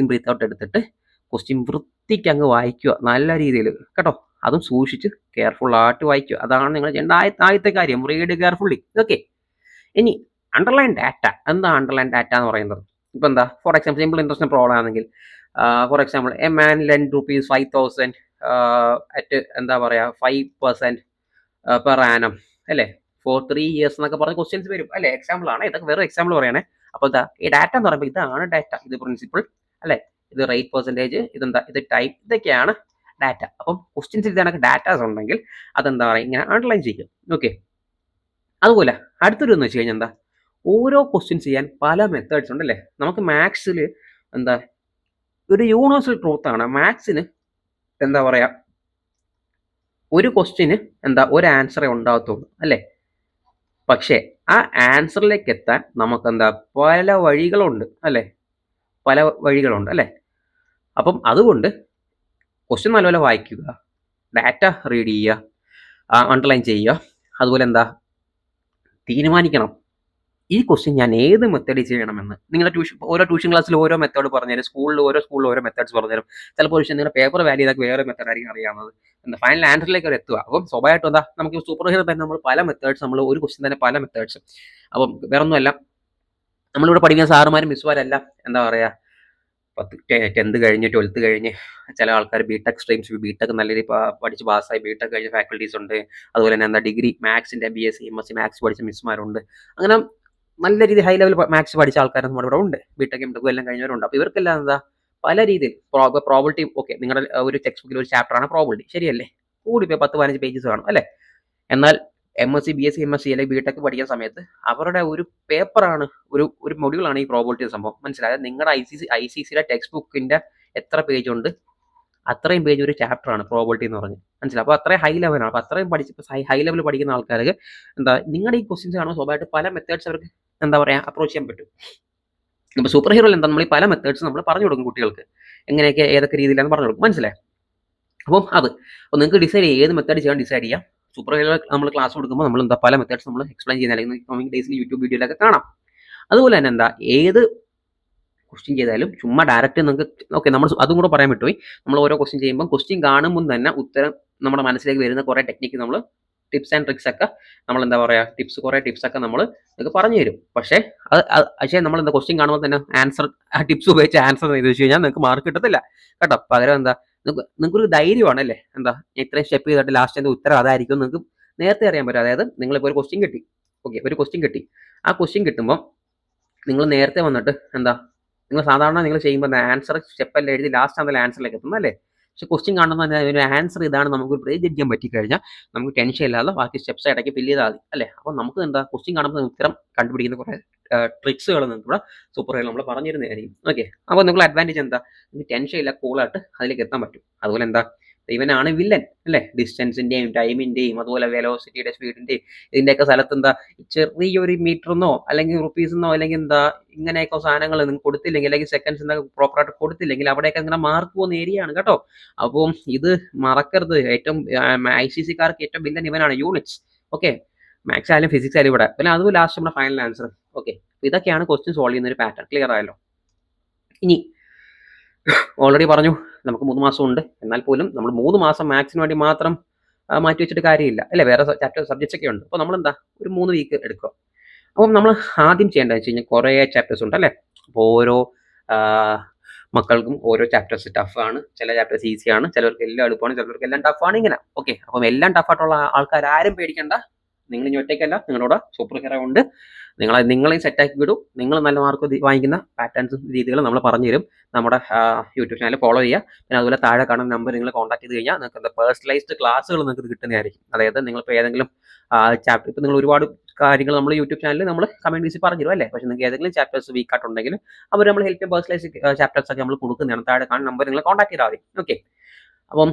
ബ്രീത്ത് ഔട്ട് എടുത്തിട്ട് ക്വസ്റ്റ്യൻ വൃത്തിക്ക് അങ്ങ് വായിക്കുക, നല്ല രീതിയിൽ കേട്ടോ. അതും സൂക്ഷിച്ച് കെയർഫുൾ ആയിട്ട് വായിക്കുക. അതാണ് നിങ്ങൾ ചെയ്യേണ്ട ആദ്യത്തെ കാര്യം, റീഡ് കെയർഫുള്ളി. ഓക്കെ, ഇനി അണ്ടർലൈൻ ഡാറ്റ. എന്താ അണ്ടർലൈൻ ഡാറ്റ എന്ന് പറയുന്നത്? ഇപ്പം ഫോർ എക്സാമ്പിൾ സിമ്പിൾ ഇൻട്രസ്റ്റിന് പ്രോബ്ലം ആണെങ്കിൽ for example a man lent ₹5,000 at 5% per annum അല്ലേ, ഫോർ 3 years എന്നൊക്കെ പറഞ്ഞ ക്വസ്റ്റ്യൻസ് വരും അല്ലേ. എക്സാമ്പിൾ ആണ്, ഇതൊക്കെ വേറെ എക്സാമ്പിൾ പറയണേ. അപ്പോൾ ഈ ഡാറ്റ എന്ന് പറയുമ്പോൾ ഇതാണ് ഡാറ്റ, ഇത് പ്രിൻസിപ്പിൾ അല്ലേ, ഇത് റേറ്റ് പെർസെൻറ്റേജ്, ഇത് ടൈപ്പ്, ഇതൊക്കെയാണ് ഡാറ്റ. അപ്പം ക്വസ്റ്റ്യൻസ് ഇതാണ് ഡാറ്റാസ് ഉണ്ടെങ്കിൽ ഇങ്ങനെ അണ്ടർലൈൻ ചെയ്യും. ഓക്കെ, അതുപോലെ അടുത്തൊരു എന്ന് വെച്ച് കഴിഞ്ഞാൽ എന്താ, ഓരോ ക്വസ്റ്റ്യൻ ചെയ്യാൻ പല മെത്തേഡ്സ് ഉണ്ട് അല്ലേ. നമുക്ക് മാത്സിൽ എന്താ ഒരു യൂണിവേഴ്സൽ ട്രൂത്ത് ആണ് മാത്സിന്. എന്താ പറയാ, ഒരു ക്വസ്റ്റ്യന് എന്താ ഒരു ആൻസറേ ഉണ്ടാകത്തുള്ളൂ അല്ലേ. പക്ഷേ ആ ആൻസറിലേക്ക് എത്താൻ നമുക്ക് എന്താ പല വഴികളുണ്ട് അല്ലേ, പല വഴികളുണ്ട് അല്ലേ. അപ്പം അതുകൊണ്ട് ക്വസ്റ്റ്യൻ നല്ലപോലെ വായിക്കുക, ഡാറ്റ റീഡ് ചെയ്യുക, അണ്ടർലൈൻ ചെയ്യുക. അതുപോലെ എന്താ തീരുമാനിക്കണം ഈ ക്വസ്റ്റ്യൻ ഞാൻ ഏത് മെത്തേഡിൽ ചെയ്യണമെന്ന്. നിങ്ങളുടെ ഓരോ ട്യൂഷൻ ക്ലാസ്സിൽ ഓരോ മെത്തേഡ് പറഞ്ഞുതരും, സ്കൂളിൽ ഓരോ മെത്തേഡ്സ് പറഞ്ഞുതരും. ചിലപ്പോൾ പക്ഷേ നിങ്ങളുടെ പേപ്പർ വാല്യൂ ചെയ്താൽ വേറെ മെത്തേഡ് ആയിരിക്കും അറിയാവുന്നത്. എന്താ ഫൈനൽ ആൻസറിലേക്ക് അവർ എത്തുക. അപ്പം സ്വാഭാവികമായിട്ടും എന്താ നമുക്ക് സൂപ്പർ ഹീറോ തന്നെ നമ്മൾ പല മെത്തേഡ്സ്, നമ്മൾ ഒരു ക്വസ്റ്റ്യൻ തന്നെ പല മെത്തേഡ്സ്. അപ്പം വേറൊന്നുമല്ല, നമ്മളിവിടെ പഠിക്കുന്ന സാറുമാരും മിസ്സുമാരെല്ലാം എന്താ പറയുക, 10th കഴിഞ്ഞ് 12th കഴിഞ്ഞ് ചില ആൾക്കാർ ബിടെക് സ്ട്രീംസ്, ബിടെക് നല്ല രീതിയിൽ പഠിച്ച് പാസ്സായി ബിടെക് കഴിഞ്ഞ ഫാക്കൽറ്റീസ് ഉണ്ട്. അതുപോലെ തന്നെ എന്താ ഡിഗ്രി മാത്സിൻ്റെ BSc MSc മാത്സ് പഠിച്ച മിസ്സുമാരുണ്ട്. അങ്ങനെ നല്ല രീതിയിൽ ഹൈ ലെവൽ മാത്സ് പഠിച്ച ആൾക്കാർ നമ്മുടെ ഇവിടെ ഉണ്ട്, ബിടെക് MTech എല്ലാം കഴിഞ്ഞവരുണ്ട്. അപ്പോൾ ഇവർക്കെല്ലാം എന്താ പല രീതിയിൽ പ്രോബിലിറ്റി, ഓക്കെ നിങ്ങളുടെ ഒരു ടെക്സ്റ്റ് ബുക്കിൽ ഒരു ചാപ്റ്ററാണ് പ്രോബിലിറ്റി, ശരിയല്ലേ, കൂടിപ്പോയി 10-15 പേജസ് കാണും അല്ലേ. എന്നാൽ MSc BSc MSc അല്ലെങ്കിൽ ബിടെക് പഠിക്കുന്ന സമയത്ത് അവരുടെ ഒരു പേപ്പറാണ്, ഒരു മൊഡ്യൂളാണ് ഈ പ്രോബിലിറ്റി സംഭവം. മനസ്സിലായത് നിങ്ങളുടെ ICCയുടെ ടെക്സ്റ്റ് ബുക്കിന്റെ എത്ര പേജ് ഉണ്ട് അത്രയും പേജ് ഒരു ചാപ്റ്ററാണ് പ്രോബിലിറ്റി എന്ന് പറഞ്ഞ്. മനസ്സിലായി. അപ്പോൾ അത്രയും ഹൈ ലെവലാണ്. അപ്പോൾ അത്രയും ഹൈ ലെവൽ പഠിക്കുന്ന ആൾക്കാർക്ക് എന്താ നിങ്ങളുടെ ഈ ക്വസ്റ്റ്യൻസ് കാണുമ്പോൾ സ്വാഭാവികമായിട്ട് പല മെത്തേഡ്സ് അവർക്ക് എന്താ പറയുക അപ്രോച്ച് ചെയ്യാൻ പറ്റും. ഇപ്പോൾ സൂപ്പർ ഹീറോയിൽ എന്താ നമ്മൾ ഈ പല മെത്തേഡ്സ് നമ്മൾ പറഞ്ഞു കൊടുക്കും കുട്ടികൾക്ക്, എങ്ങനെയൊക്കെ ഏതൊക്കെ രീതിയിലാണ് പറഞ്ഞു കൊടുക്കും. മനസ്സിലായി. അപ്പം അപ്പോൾ നിങ്ങൾക്ക് ഡിസൈഡ് ചെയ്യാം ഏത് മെത്തേഡ് ചെയ്യാൻ ഡിസൈഡ് ചെയ്യാം. സൂപ്പർ ഹീറോ നമ്മൾ ക്ലാസ് കൊടുക്കുമ്പോൾ നമ്മൾ എന്താ പല മെത്തേഡ്സ് നമ്മൾ എക്സ്പ്ലെയിൻ ചെയ്യുന്ന, അല്ലെങ്കിൽ കമ്മിങ് ഡേയ്സിൽ യൂട്യൂബ് വീഡിയോയിലൊക്കെ കാണാം. അതുപോലെ തന്നെ എന്താ ഏത് ക്വസ്റ്റ്യൻ ചെയ്താലും ചുമ്മാ ഡയറക്റ്റ് നിങ്ങൾക്ക് ഓക്കെ, നമ്മൾ അതും കൂടെ പറയാൻ വിട്ടുപോയി. നമ്മൾ ഓരോ ക്വസ്റ്റ്യൻ ചെയ്യുമ്പോൾ ക്വസ്റ്റ്യൻ കാണുമ്പോൾ തന്നെ ഉത്തരം നമ്മുടെ മനസ്സിലേക്ക് വരുന്ന കുറേ ടെക്നിക്ക്, നമ്മൾ ടിപ്സ് ആൻഡ് ട്രിക്സ് ഒക്കെ നമ്മൾ എന്താ പറയുക കുറേ ടിപ്സ് ഒക്കെ നമ്മൾ നിങ്ങൾക്ക് പറഞ്ഞു തരും. പക്ഷേ നമ്മൾ എന്താ ക്വസ്റ്റ്യൻ കാണുമ്പോൾ തന്നെ ആൻസർ ടിപ്സ് ഉപയോഗിച്ച് ആൻസർ ചെയ്ത് വെച്ച് കഴിഞ്ഞാൽ നിങ്ങൾക്ക് മാർക്ക് കിട്ടത്തില്ല കേട്ടോ. പകരം എന്താ നിങ്ങൾക്കൊരു ധൈര്യമാണ് അല്ലേ, എന്താ ഇത്രയും സ്റ്റെപ്പ് ചെയ്തിട്ട് ലാസ്റ്റ് എൻ്റെ ഉത്തരം അതായിരിക്കും നിങ്ങൾക്ക് നേരത്തെ അറിയാൻ പറ്റും. അതായത് നിങ്ങളിപ്പോൾ ഒരു ക്വസ്റ്റ്യൻ കിട്ടി, ഓക്കെ ഒരു ക്വസ്റ്റ്യൻ കിട്ടി, ആ ക്വസ്റ്റ്യൻ കിട്ടുമ്പോൾ നിങ്ങൾ നേരത്തെ വന്നിട്ട് എന്താ നിങ്ങൾ സാധാരണ നിങ്ങൾ ചെയ്യുമ്പോൾ ആൻസർ സ്റ്റെപ്പെല്ലാം എഴുതി ലാസ്റ്റ് ആണെങ്കിലും ആൻസറിലേക്ക് എത്തുന്നത് അല്ലേ. പക്ഷെ ക്വസ്റ്റ്യൻ കാണുമ്പോൾ തന്നെ ഒരു ആൻസർ ഇതാണ് നമുക്ക് ജഡ്ജ് ചെയ്യാൻ പറ്റിക്കഴിഞ്ഞാൽ നമുക്ക് ടെൻഷൻ ഇല്ലാതെ ബാക്കി സ്റ്റെപ്സ് ഇടയ്ക്ക് ഫില്ല് ചെയ്താൽ മതി അല്ലേ. അപ്പോൾ നമുക്ക് എന്താ ക്വസ്റ്റ്യൻ കാണുമ്പോൾ ഉത്തരം കണ്ടുപിടിക്കുന്ന കുറേ ട്രിക്സുകൾ നിങ്ങൾക്ക് ഇവിടെ സൂപ്പർ ഹീറോ നമ്മൾ പറഞ്ഞിരുന്നതായിരിക്കും. ഓക്കെ, അപ്പോൾ നിങ്ങൾ അഡ്വാൻറ്റേജ് എന്താ, നിങ്ങൾക്ക് ടെൻഷൻ ഇല്ല, കൂളായിട്ട് അതിലേക്ക് എത്താൻ പറ്റും. അതുപോലെ എന്താ ഇവനാണ് വില്ലൻ അല്ലേ, ഡിസ്റ്റൻസിന്റെയും ടൈമിന്റെയും അതുപോലെ വെലോസിറ്റിയുടെ സ്പീഡിന്റെയും ഇതിന്റെയൊക്കെ സ്ഥലത്ത് എന്താ ചെറിയൊരു മീറ്ററിന്നോ അല്ലെങ്കിൽ റുപ്പീസെന്നോ അല്ലെങ്കിൽ എന്താ ഇങ്ങനെയൊക്കെ സാധനങ്ങൾ നിങ്ങൾക്ക് കൊടുത്തില്ലെങ്കിൽ അല്ലെങ്കിൽ സെക്കൻഡ്സ് പ്രോപ്പറായിട്ട് കൊടുത്തില്ലെങ്കിൽ അവിടെയൊക്കെ അങ്ങനെ മാർക്ക് പോകുന്ന ഏരിയ ആണ് കേട്ടോ. അപ്പം ഇത് മറക്കരുത്. ഏറ്റവും ICCക്കാർക്ക് ഏറ്റവും വില്ലൻ ഇവനാണ്, യൂണിറ്റ്സ്. ഓക്കെ, മാത്സ് ആയാലും ഫിസിക്സ് ആയാലും ഇവിടെ. പിന്നെ അതുപോലെ ലാസ്റ്റ് നമ്മുടെ ഫൈനൽ ആൻസർ. ഓക്കെ, ഇതൊക്കെയാണ് ക്വസ്റ്റ്യൻ സോൾവ് ചെയ്യുന്ന ഒരു പാറ്റേൺ. ക്ലിയർ ആയല്ലോ. ഇനി ഓൾറെഡി പറഞ്ഞു നമുക്ക് 3 മാസം ഉണ്ട്, എന്നാൽ പോലും നമ്മൾ 3 മാസം മാത്സിന് വേണ്ടി മാത്രം മാറ്റി വെച്ചിട്ട് കാര്യമില്ല അല്ലേ, വേറെ സബ്ജക്ട്സ് ഒക്കെ ഉണ്ട്. അപ്പോൾ നമ്മളെന്താ ഒരു 3 വീക്ക് എടുക്കുക. അപ്പം നമ്മൾ ആദ്യം ചെയ്യേണ്ടത് വെച്ച് കഴിഞ്ഞാൽ കുറേ ചാപ്റ്റേഴ്സ് ഉണ്ട് അല്ലേ. അപ്പോൾ ഓരോ മക്കൾക്കും ഓരോ ചാപ്റ്റേഴ്സ് ടഫാണ്, ചില ചാപ്റ്റേഴ്സ് ഈസിയാണ്, ചിലർക്ക് എല്ലാം എളുപ്പമാണ്, ചിലർക്ക് എല്ലാം ടഫാണ്. ഇങ്ങനെ ഓക്കെ. അപ്പം എല്ലാം ടഫായിട്ടുള്ള ആൾക്കാർ ആരും പേടിക്കേണ്ട, നിങ്ങൾ ഇനി ഒറ്റയ്ക്കല്ല, നിങ്ങളോട് സൂപ്പർ ഹീറോ ഉണ്ട്. നിങ്ങളെയും സെറ്റാക്കി വിടും. നിങ്ങൾ നല്ല മാർക്ക് വാങ്ങിക്കുന്ന പാറ്റേൺസും രീതികളും നമ്മൾ പറഞ്ഞു തരും. നമ്മുടെ യൂട്യൂബ് ചാനൽ ഫോളോ ചെയ്യുക. പിന്നെ അതുപോലെ താഴെ കാണുന്ന നമ്പർ നിങ്ങൾ കോൺടാക്ട് ചെയ്ത് കഴിഞ്ഞാൽ നിങ്ങൾക്ക് എന്താ പേഴ്സണലൈസ്ഡ് ക്ലാസ്സുകൾ നിങ്ങൾക്ക് കിട്ടുന്നതായിരിക്കും. അതായത് നിങ്ങളിപ്പോൾ ഏതെങ്കിലും ചാപ്റ്റർ, ഇപ്പോൾ നിങ്ങൾ ഒരുപാട് കാര്യങ്ങൾ നമ്മൾ യൂട്യൂബ് ചാനലിൽ നമ്മൾ കമൻറ്റ് പറഞ്ഞു തരും അല്ലേ. പക്ഷേ നിങ്ങൾക്ക് ഏതെങ്കിലും ചാപ്റ്റേഴ്സ് വീക്കായിട്ടുണ്ടെങ്കിൽ അവർ നമ്മൾ ഹെൽപ്പ് ചെയ്യാൻ പേഴ്സണലൈസ് ചാപ്റ്റേഴ്സ് ഒക്കെ നമ്മൾ കൊടുക്കുന്നതാണ്. താഴെ കാണുന്ന നമ്പർ നിങ്ങൾ കോൺടാക്ട് ചെയ്താൽ മതി. ഓക്കെ, അപ്പം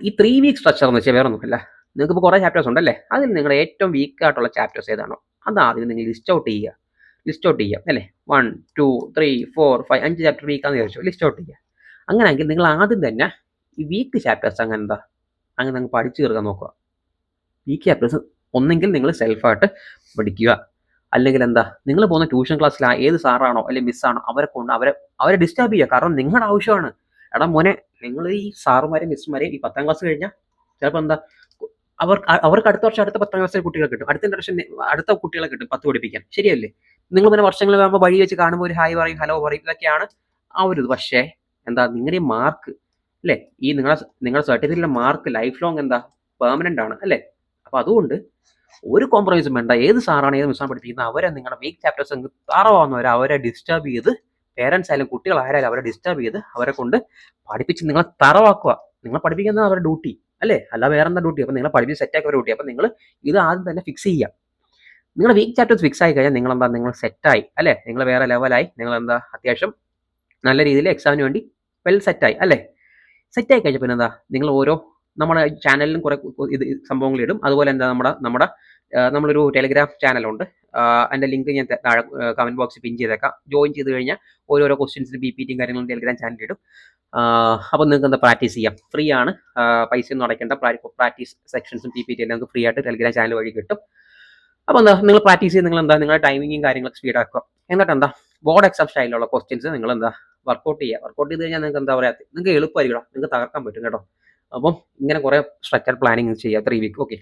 ഈ 3 വീക്ക് സ്ട്രക്ചർ എന്ന് വെച്ചാൽ വേറെ ഒന്നുമില്ല. നിങ്ങൾക്ക് ഇപ്പോൾ കുറേ ചാപ്റ്റേഴ്സ് ഉണ്ടല്ലേ, അതിൽ നിങ്ങളുടെ ഏറ്റവും വീക്കായിട്ടുള്ള ചാപ്റ്റേഴ്സ് ഏതാണോ അതാദ്യം നിങ്ങൾ ലിസ്റ്റ് ഔട്ട് ചെയ്യുക അല്ലേ. 1 2 3 4 5 5 ചാപ്റ്റർ വീക്കാന്ന് വിചാരിച്ചു, ലിസ്റ്റ് ഔട്ട് ചെയ്യുക. അങ്ങനെയെങ്കിൽ നിങ്ങൾ ആദ്യം തന്നെ ഈ വീക്ക് ചാപ്റ്റേഴ്സ് അങ്ങനെ പഠിച്ചു തീർക്കാൻ നോക്കുക. വീക്ക് ചാപ്റ്റേഴ്സ് ഒന്നെങ്കിൽ നിങ്ങൾ സെൽഫായിട്ട് പഠിക്കുക, അല്ലെങ്കിൽ എന്താ നിങ്ങൾ പോകുന്ന ട്യൂഷൻ ക്ലാസ്സിൽ ഏത് സാറാണോ അല്ലെങ്കിൽ മിസ്സാണോ അവരെ ഡിസ്റ്റർബ് ചെയ്യുക. കാരണം നിങ്ങളുടെ ആവശ്യമാണ്. എടാ മോനെ, നിങ്ങൾ ഈ സാറുമാരെയും മിസ്സുമാരെയും ഈ 10ാം ക്ലാസ് കഴിഞ്ഞാൽ ചിലപ്പോൾ എന്താ അവർക്ക് അടുത്ത വർഷം അടുത്ത 10ാം ക്ലാസ്സിലെ കുട്ടികളെ കിട്ടും, അടുത്ത കുട്ടികളെ കിട്ടും 10 പഠിപ്പിക്കാൻ, ശരിയല്ലേ. നിങ്ങൾ പിന്നെ വർഷങ്ങളാകുമ്പോൾ വഴി വെച്ച് കാണുമ്പോൾ ഒരു ഹായ് പറയും, ഹലോ പറയും, ഇതൊക്കെയാണ് ആ ഒരു ഇത്. പക്ഷേ എന്താ നിങ്ങളുടെ മാർക്ക് അല്ലേ, ഈ നിങ്ങളുടെ സർട്ടിഫിക്കറ്റിലെ മാർക്ക് ലൈഫ് ലോങ് എന്താ പെർമനന്റ് ആണ് അല്ലേ. അപ്പോൾ അതുകൊണ്ട് ഒരു കോംപ്രമൈസും വേണ്ട. ഏത് സാറാണ് ഏത് മിസ്സാണ് പഠിപ്പിക്കുന്നത് അവരെ നിങ്ങളുടെ വീക്ക് ചാപ്റ്റേഴ്സ് താറവാകുന്നവരെ അവരെ ഡിസ്റ്റർബ് ചെയ്ത്, പേരൻസ് ആയാലും കുട്ടികളായാലും അവരെ ഡിസ്റ്റർബ് ചെയ്ത് അവരെ കൊണ്ട് പഠിപ്പിച്ച് നിങ്ങളെ തറവാക്കുക. നിങ്ങളെ പഠിപ്പിക്കുന്നത് അവരുടെ ഡ്യൂട്ടി അല്ലേ? അല്ല വേറെ എന്താ ഡ്യൂട്ടി? അപ്പോൾ നിങ്ങളെ പഠിപ്പിച്ച് സെറ്റാക്കിയ ഒരു ഡ്യൂട്ടി. അപ്പോൾ നിങ്ങൾ ഇത് ആദ്യം തന്നെ ഫിക്സ് ചെയ്യുക. നിങ്ങളുടെ വീക്ക് ചാപ്റ്റേഴ്സ് ഫിക്സ് ആയി കഴിഞ്ഞാൽ നിങ്ങൾ സെറ്റായി അല്ലേ? നിങ്ങൾ വേറെ ലെവലായി. നിങ്ങളെന്താ അത്യാവശ്യം നല്ല രീതിയിൽ എക്സാമിന് വേണ്ടി വെൽ സെറ്റായി അല്ലേ? സെറ്റായി കഴിഞ്ഞാൽ പിന്നെ എന്താ നിങ്ങൾ ഓരോ നമ്മുടെ ചാനലിലും കുറേ ഇത് സംഭവങ്ങളിടും. അതുപോലെ എന്താ നമ്മുടെ നമ്മളൊരു ടെലിഗ്രാം ചാനലുണ്ട്. അതിൻ്റെ ലിങ്ക് ഞാൻ താഴെ കമൻറ്റ് ബോക്സിൽ പിൻ ചെയ്തേക്കാം. ജോയിൻ ചെയ്ത് കഴിഞ്ഞാൽ ഓരോരോ ക്വസ്റ്റ്യൻസിന് PPTയും കാര്യങ്ങളും ടെലിഗ്രാം ചാനലിലിടും. അപ്പോൾ നിങ്ങൾക്ക് എന്താ പ്രാക്ടീസ് ചെയ്യാം. ഫ്രീ ആണ്. പൈസയൊന്നും അടയ്ക്കേണ്ട. പ്രാക്ടീസ് സെക്ഷൻസും PPT എല്ലാം നിങ്ങൾക്ക് ഫ്രീ ആയിട്ട് ടെലിഗ്രാം ചാനൽ വഴി കിട്ടും. അപ്പോൾ എന്താ നിങ്ങൾ പ്രാക്ടീസ് ചെയ്ത് നിങ്ങളുടെ ടൈമിങ്ങും കാര്യങ്ങളൊക്കെ സ്പീഡാക്കുക. എന്നിട്ട് എന്താ ബോർഡ് എക്സാം സ്റ്റൈലിലുള്ള ക്വസ്റ്റ്യൻസ് നിങ്ങൾ എന്താ വർക്കൗട്ട് ചെയ്യുക. വർക്കൗട്ട് ചെയ്ത് കഴിഞ്ഞാൽ നിങ്ങൾക്ക് എന്താ പറയുക, നിങ്ങൾക്ക് എളുപ്പമായിരിക്കും, നിങ്ങൾക്ക് തകർക്കാൻ പറ്റും കേട്ടോ. അപ്പം ഇങ്ങനെ കുറേ സ്ട്രക്ചർ പ്ലാനിങ് ചെയ്യുക 3 വീക്ക്. ഓക്കെ,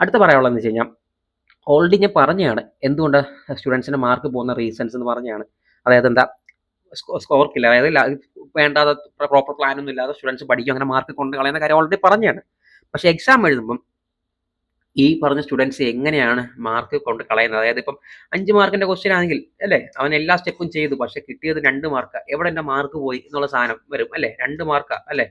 അടുത്ത് പറയാനുള്ളതെന്ന് വെച്ച് കഴിഞ്ഞാൽ ഓൾറെഡി ഞാൻ പറഞ്ഞതാണ് എന്തുകൊണ്ട് സ്റ്റുഡൻസിൻ്റെ മാർക്ക് പോകുന്ന റീസൺസ് എന്ന് പറഞ്ഞതാണ്. അതായത് എന്താ സ്കോർക്കില്ല, അതായത് വേണ്ടാതെ പ്രോപ്പർ പ്ലാനൊന്നും ഇല്ലാതെ സ്റ്റുഡൻസ് പഠിക്കും, അങ്ങനെ മാർക്ക് കൊണ്ട് കളയുന്ന കാര്യം ഓൾറെഡി പറഞ്ഞതാണ്. പക്ഷേ എക്സാം എഴുതുമ്പം ഈ പറഞ്ഞ സ്റ്റുഡൻസ് എങ്ങനെയാണ് മാർക്ക് കൊണ്ട് കളയുന്നത്? അതായത് ഇപ്പം 5 മാർക്കിന്റെ ക്വസ്റ്റ്യൻ ആണെങ്കിൽ അല്ലേ, അവൻ എല്ലാ സ്റ്റെപ്പും ചെയ്തു, പക്ഷെ കിട്ടിയത് 2 മാർക്ക്. എവിടെ എൻ്റെ മാർക്ക് പോയി എന്നുള്ള സാധനം വരും അല്ലേ? 2 മാർക്കാ അല്ലേ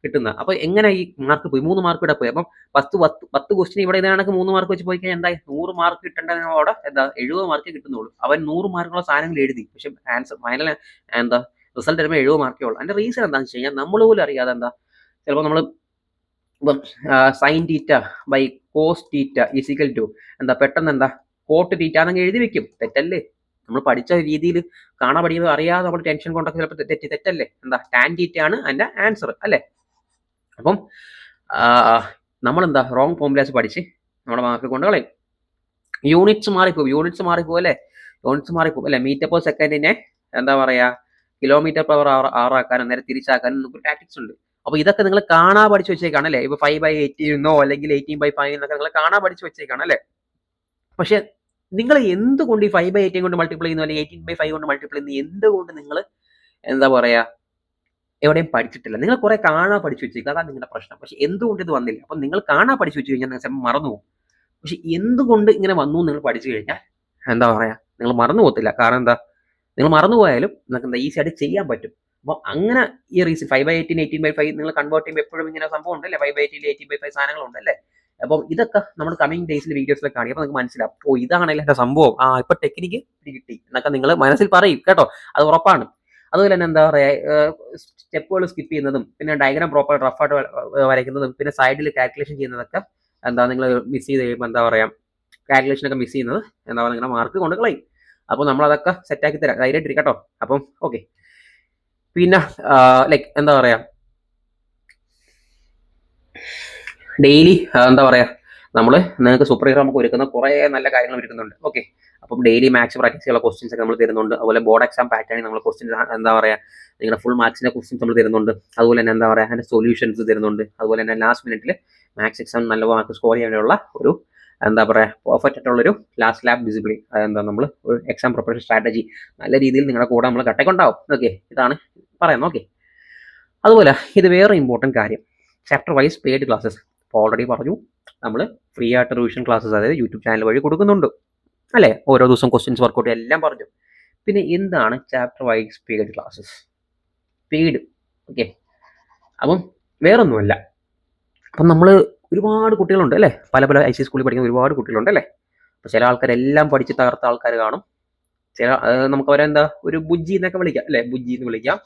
കിട്ടുന്നത്. അപ്പോൾ എങ്ങനെ ഈ മാർക്ക് പോയി? 3 മാർക്ക് ഇവിടെ പോയി. അപ്പം 10 ക്വസ്റ്റ്യൻ ഇവിടെ ഇതാണെങ്കിൽ 3 മാർക്ക് വെച്ച് പോയി കഴിഞ്ഞാൽ എന്തായി? 100 മാർക്ക് കിട്ടേണ്ടതിനോടെ എന്താ 70 മാർക്ക് കിട്ടുന്നുള്ളൂ. അവൻ 100 മാർക്കുള്ള സാധനങ്ങൾ എഴുതി, പക്ഷെ ആൻസർ ഫൈനൽ എന്താ റിസൾട്ട് വരുമ്പോൾ 70 മാർക്കേ ഉള്ളൂ. അതിന്റെ റീസൺ എന്താണെന്ന് വെച്ച് കഴിഞ്ഞാൽ നമ്മൾ പോലും അറിയാതെ എന്താ ചിലപ്പോൾ നമ്മൾ ഇപ്പം sine theta by cos theta is equal to എന്താ പെട്ടെന്ന് എന്താ കോട്ട് തീറ്റ എന്നങ്ങ് എഴുതി വെക്കും. തെറ്റല്ലേ? നമ്മൾ പഠിച്ച രീതിയിൽ കാണാൻ പഠിക്കുന്നത് അറിയാതെ നമ്മൾ ടെൻഷൻ കൊണ്ടൊക്കെ ചിലപ്പോൾ തെറ്റല്ലേ? എന്താ ടാൻ തീറ്റ ആണ് അതിന്റെ ആൻസർ അല്ലേ? അപ്പം നമ്മളെന്താ റോങ് ഫോമുലാസ് പഠിച്ച് നമ്മുടെ മാർക്ക് കൊണ്ട് കളയും. യൂണിറ്റ്സ് മാറിപ്പോകും അല്ലേ? മീറ്റർ പെർ സെക്കൻഡിനെ എന്താ പറയാ കിലോമീറ്റർ പെർ അവർ ആക്കാനും നേരെ തിരിച്ചാക്കാനും നമുക്ക് ടാക്ടിക്സ് ഉണ്ട്. അപ്പോൾ ഇതൊക്കെ നിങ്ങൾ കാണാ പഠിച്ചു വെച്ചേക്കാണ് അല്ലേ? ഇപ്പോൾ 5/18 എന്നോ അല്ലെങ്കിൽ 18/5 എന്നൊക്കെ നിങ്ങൾ കാണാ പഠിച്ചു വെച്ചേക്കാണ് അല്ലേ? പക്ഷെ നിങ്ങൾ എന്തുകൊണ്ട് ഈ 5/18 കൊണ്ട് മൾട്ടിപ്ലൈ ചെയ്യുന്നു അല്ലെങ്കിൽ 18/5 കൊണ്ട് മൾട്ടിപ്ലൈ ചെയ്യുന്നു? എന്തുകൊണ്ട് നിങ്ങൾ എന്താ പറയാ എവിടെയും പഠിച്ചിട്ടില്ല? നിങ്ങൾ കുറെ കാണാ പഠിച്ചു വെച്ചേക്കുക, അതാണ് നിങ്ങളുടെ പ്രശ്നം. പക്ഷെ എന്തുകൊണ്ട് ഇത് വന്നില്ല? അപ്പം നിങ്ങൾ കാണാ പഠിച്ചു വെച്ച് കഴിഞ്ഞാൽ നിങ്ങൾ ചിലപ്പോൾ മറന്നു പോകും. പക്ഷെ എന്തുകൊണ്ട് ഇങ്ങനെ വന്നു നിങ്ങൾ പഠിച്ചു കഴിഞ്ഞാൽ എന്താ പറയാ നിങ്ങൾ മറന്നു പോകത്തില്ല. കാരണം എന്താ, നിങ്ങൾ മറന്നു പോയാലും നിങ്ങൾക്ക് എന്താ ഈസി ആയിട്ട് ചെയ്യാൻ പറ്റും. അപ്പോൾ അങ്ങനെ ഈ റീസൺ 5/18 18/5 നിങ്ങൾ കൺവേർട്ട് ചെയ്യുമ്പോൾ എപ്പോഴും ഇങ്ങനെ സംഭവം ഉണ്ടല്ലേ? 5/18 18/5 സാധനങ്ങളുണ്ടല്ലേ? അപ്പം ഇതൊക്കെ നമ്മൾ കമ്മിങ് ഡേയ്സിൽ വീഡിയോസിലൊക്കെ കാണിക്കും. അപ്പോൾ നിങ്ങൾക്ക് മനസ്സിലാവും, ഓ ഇതാണല്ലേ എൻ്റെ സംഭവം, ഇപ്പൊ ടെക്നിക്ക് കിട്ടി എന്നൊക്കെ നിങ്ങൾ മനസ്സിൽ പറയും കേട്ടോ. അത് ഉറപ്പാണ്. അതുപോലെ തന്നെ എന്താ പറയുക, സ്റ്റെപ്പുകൾ സ്കിപ്പ് ചെയ്യുന്നതും പിന്നെ ഡയഗ്രാം പ്രോപ്പർ റഫായിട്ട് വരയ്ക്കുന്നതും പിന്നെ സൈഡിൽ കാൽക്കുലേഷൻ ചെയ്യുന്നതൊക്കെ എന്താ നിങ്ങൾ മിസ് ചെയ്ത് കഴിയുമ്പോൾ എന്താ പറയുക കാൽക്കുലേഷനൊക്കെ മിസ് ചെയ്യുന്നത് എന്താ പറയുക നിങ്ങളുടെ മാർക്ക് കൊണ്ട് കളയും. അപ്പോൾ നമ്മളതൊക്കെ സെറ്റാക്കി തരാം, ധൈര്യമായിട്ടിരിക്കും കേട്ടോ. അപ്പം ഓക്കെ, പിന്നെ ലൈക്ക് എന്താ പറയുക ഡെയിലി എന്താ പറയുക നമ്മൾ നിങ്ങൾക്ക് സൂപ്പർ ഹീറോ നമുക്ക് ഒരുക്കുന്ന കുറേ നല്ല കാര്യങ്ങൾ ഒരുക്കുന്നുണ്ട്. ഓക്കെ, അപ്പം ഡെയിലി മാത്സ് പ്രാക്ടീസ് ചെയ്യാനുള്ള ക്വസ്റ്റ്യൻസ് ഒക്കെ നമ്മൾ തരുന്നുണ്ട്. അതുപോലെ ബോർഡ് എക്സാം പാറ്റേണിൽ നമ്മൾ ക്വസ്റ്റ്യൻസ് എന്താ പറയുക നിങ്ങളുടെ ഫുൾ മാർക്സിൻ്റെ ക്വസ്റ്റ്യൻസ് നമ്മൾ തരുന്നുണ്ട്. അതുപോലെ തന്നെ എന്താ പറയുക അതിൻ്റെ സൊല്യൂഷൻസ് തരുന്നുണ്ട്. അതുപോലെ തന്നെ ലാസ്റ്റ് മിനിറ്റിൽ മാത്സ് എക്സാം നല്ല മാർക്ക് സ്കോർ ചെയ്യാനുള്ള ഒരു എന്താ പറയുക പെർഫെക്റ്റ് ആയിട്ടുള്ളൊരു ലാസ്റ്റ് ലാബ് ഡിസിപ്ലിൻ, അതെന്താ നമ്മൾ ഒരു എക്സാം പ്രിപ്പറേഷൻ സ്ട്രാറ്റജി നല്ല രീതിയിൽ നിങ്ങളുടെ കൂടെ നമ്മൾ കട്ടക്കൊണ്ടാവും. ഓക്കെ, ഇതാണ് പറയുന്നത്. ഓക്കെ, അതുപോലെ ഇത് വേറെ ഇമ്പോർട്ടൻറ്റ് കാര്യം, ചാപ്റ്റർ വൈസ് പെയ്ഡ് ക്ലാസ്സസ്. ഇപ്പോൾ ഓൾറെഡി പറഞ്ഞു നമ്മൾ ഫ്രീ ആയിട്ട് റിവിഷൻ ക്ലാസ്സസ് അതായത് യൂട്യൂബ് ചാനൽ വഴി കൊടുക്കുന്നുണ്ട് അല്ലേ? ഓരോ ദിവസം ക്വസ്റ്റ്യൻസ് വർക്കൗട്ട് എല്ലാം പറഞ്ഞു. പിന്നെ എന്താണ് chapter wise paid classes? Paid okay, അപ്പം വേറൊന്നുമല്ല. അപ്പം നമ്മൾ ഒരുപാട് കുട്ടികളുണ്ട് അല്ലേ? പല IC സ്കൂളിൽ പഠിക്കുന്ന ഒരുപാട് കുട്ടികളുണ്ട് അല്ലേ? അപ്പോൾ ചില ആൾക്കാരെല്ലാം പഠിച്ച് തകർത്ത ആൾക്കാർ കാണും. ചില നമുക്ക് അവരെന്താ ഒരു ബുജ്ജി എന്നൊക്കെ വിളിക്കാം അല്ലേ? ബുജ്ജി എന്ന് വിളിക്കാം.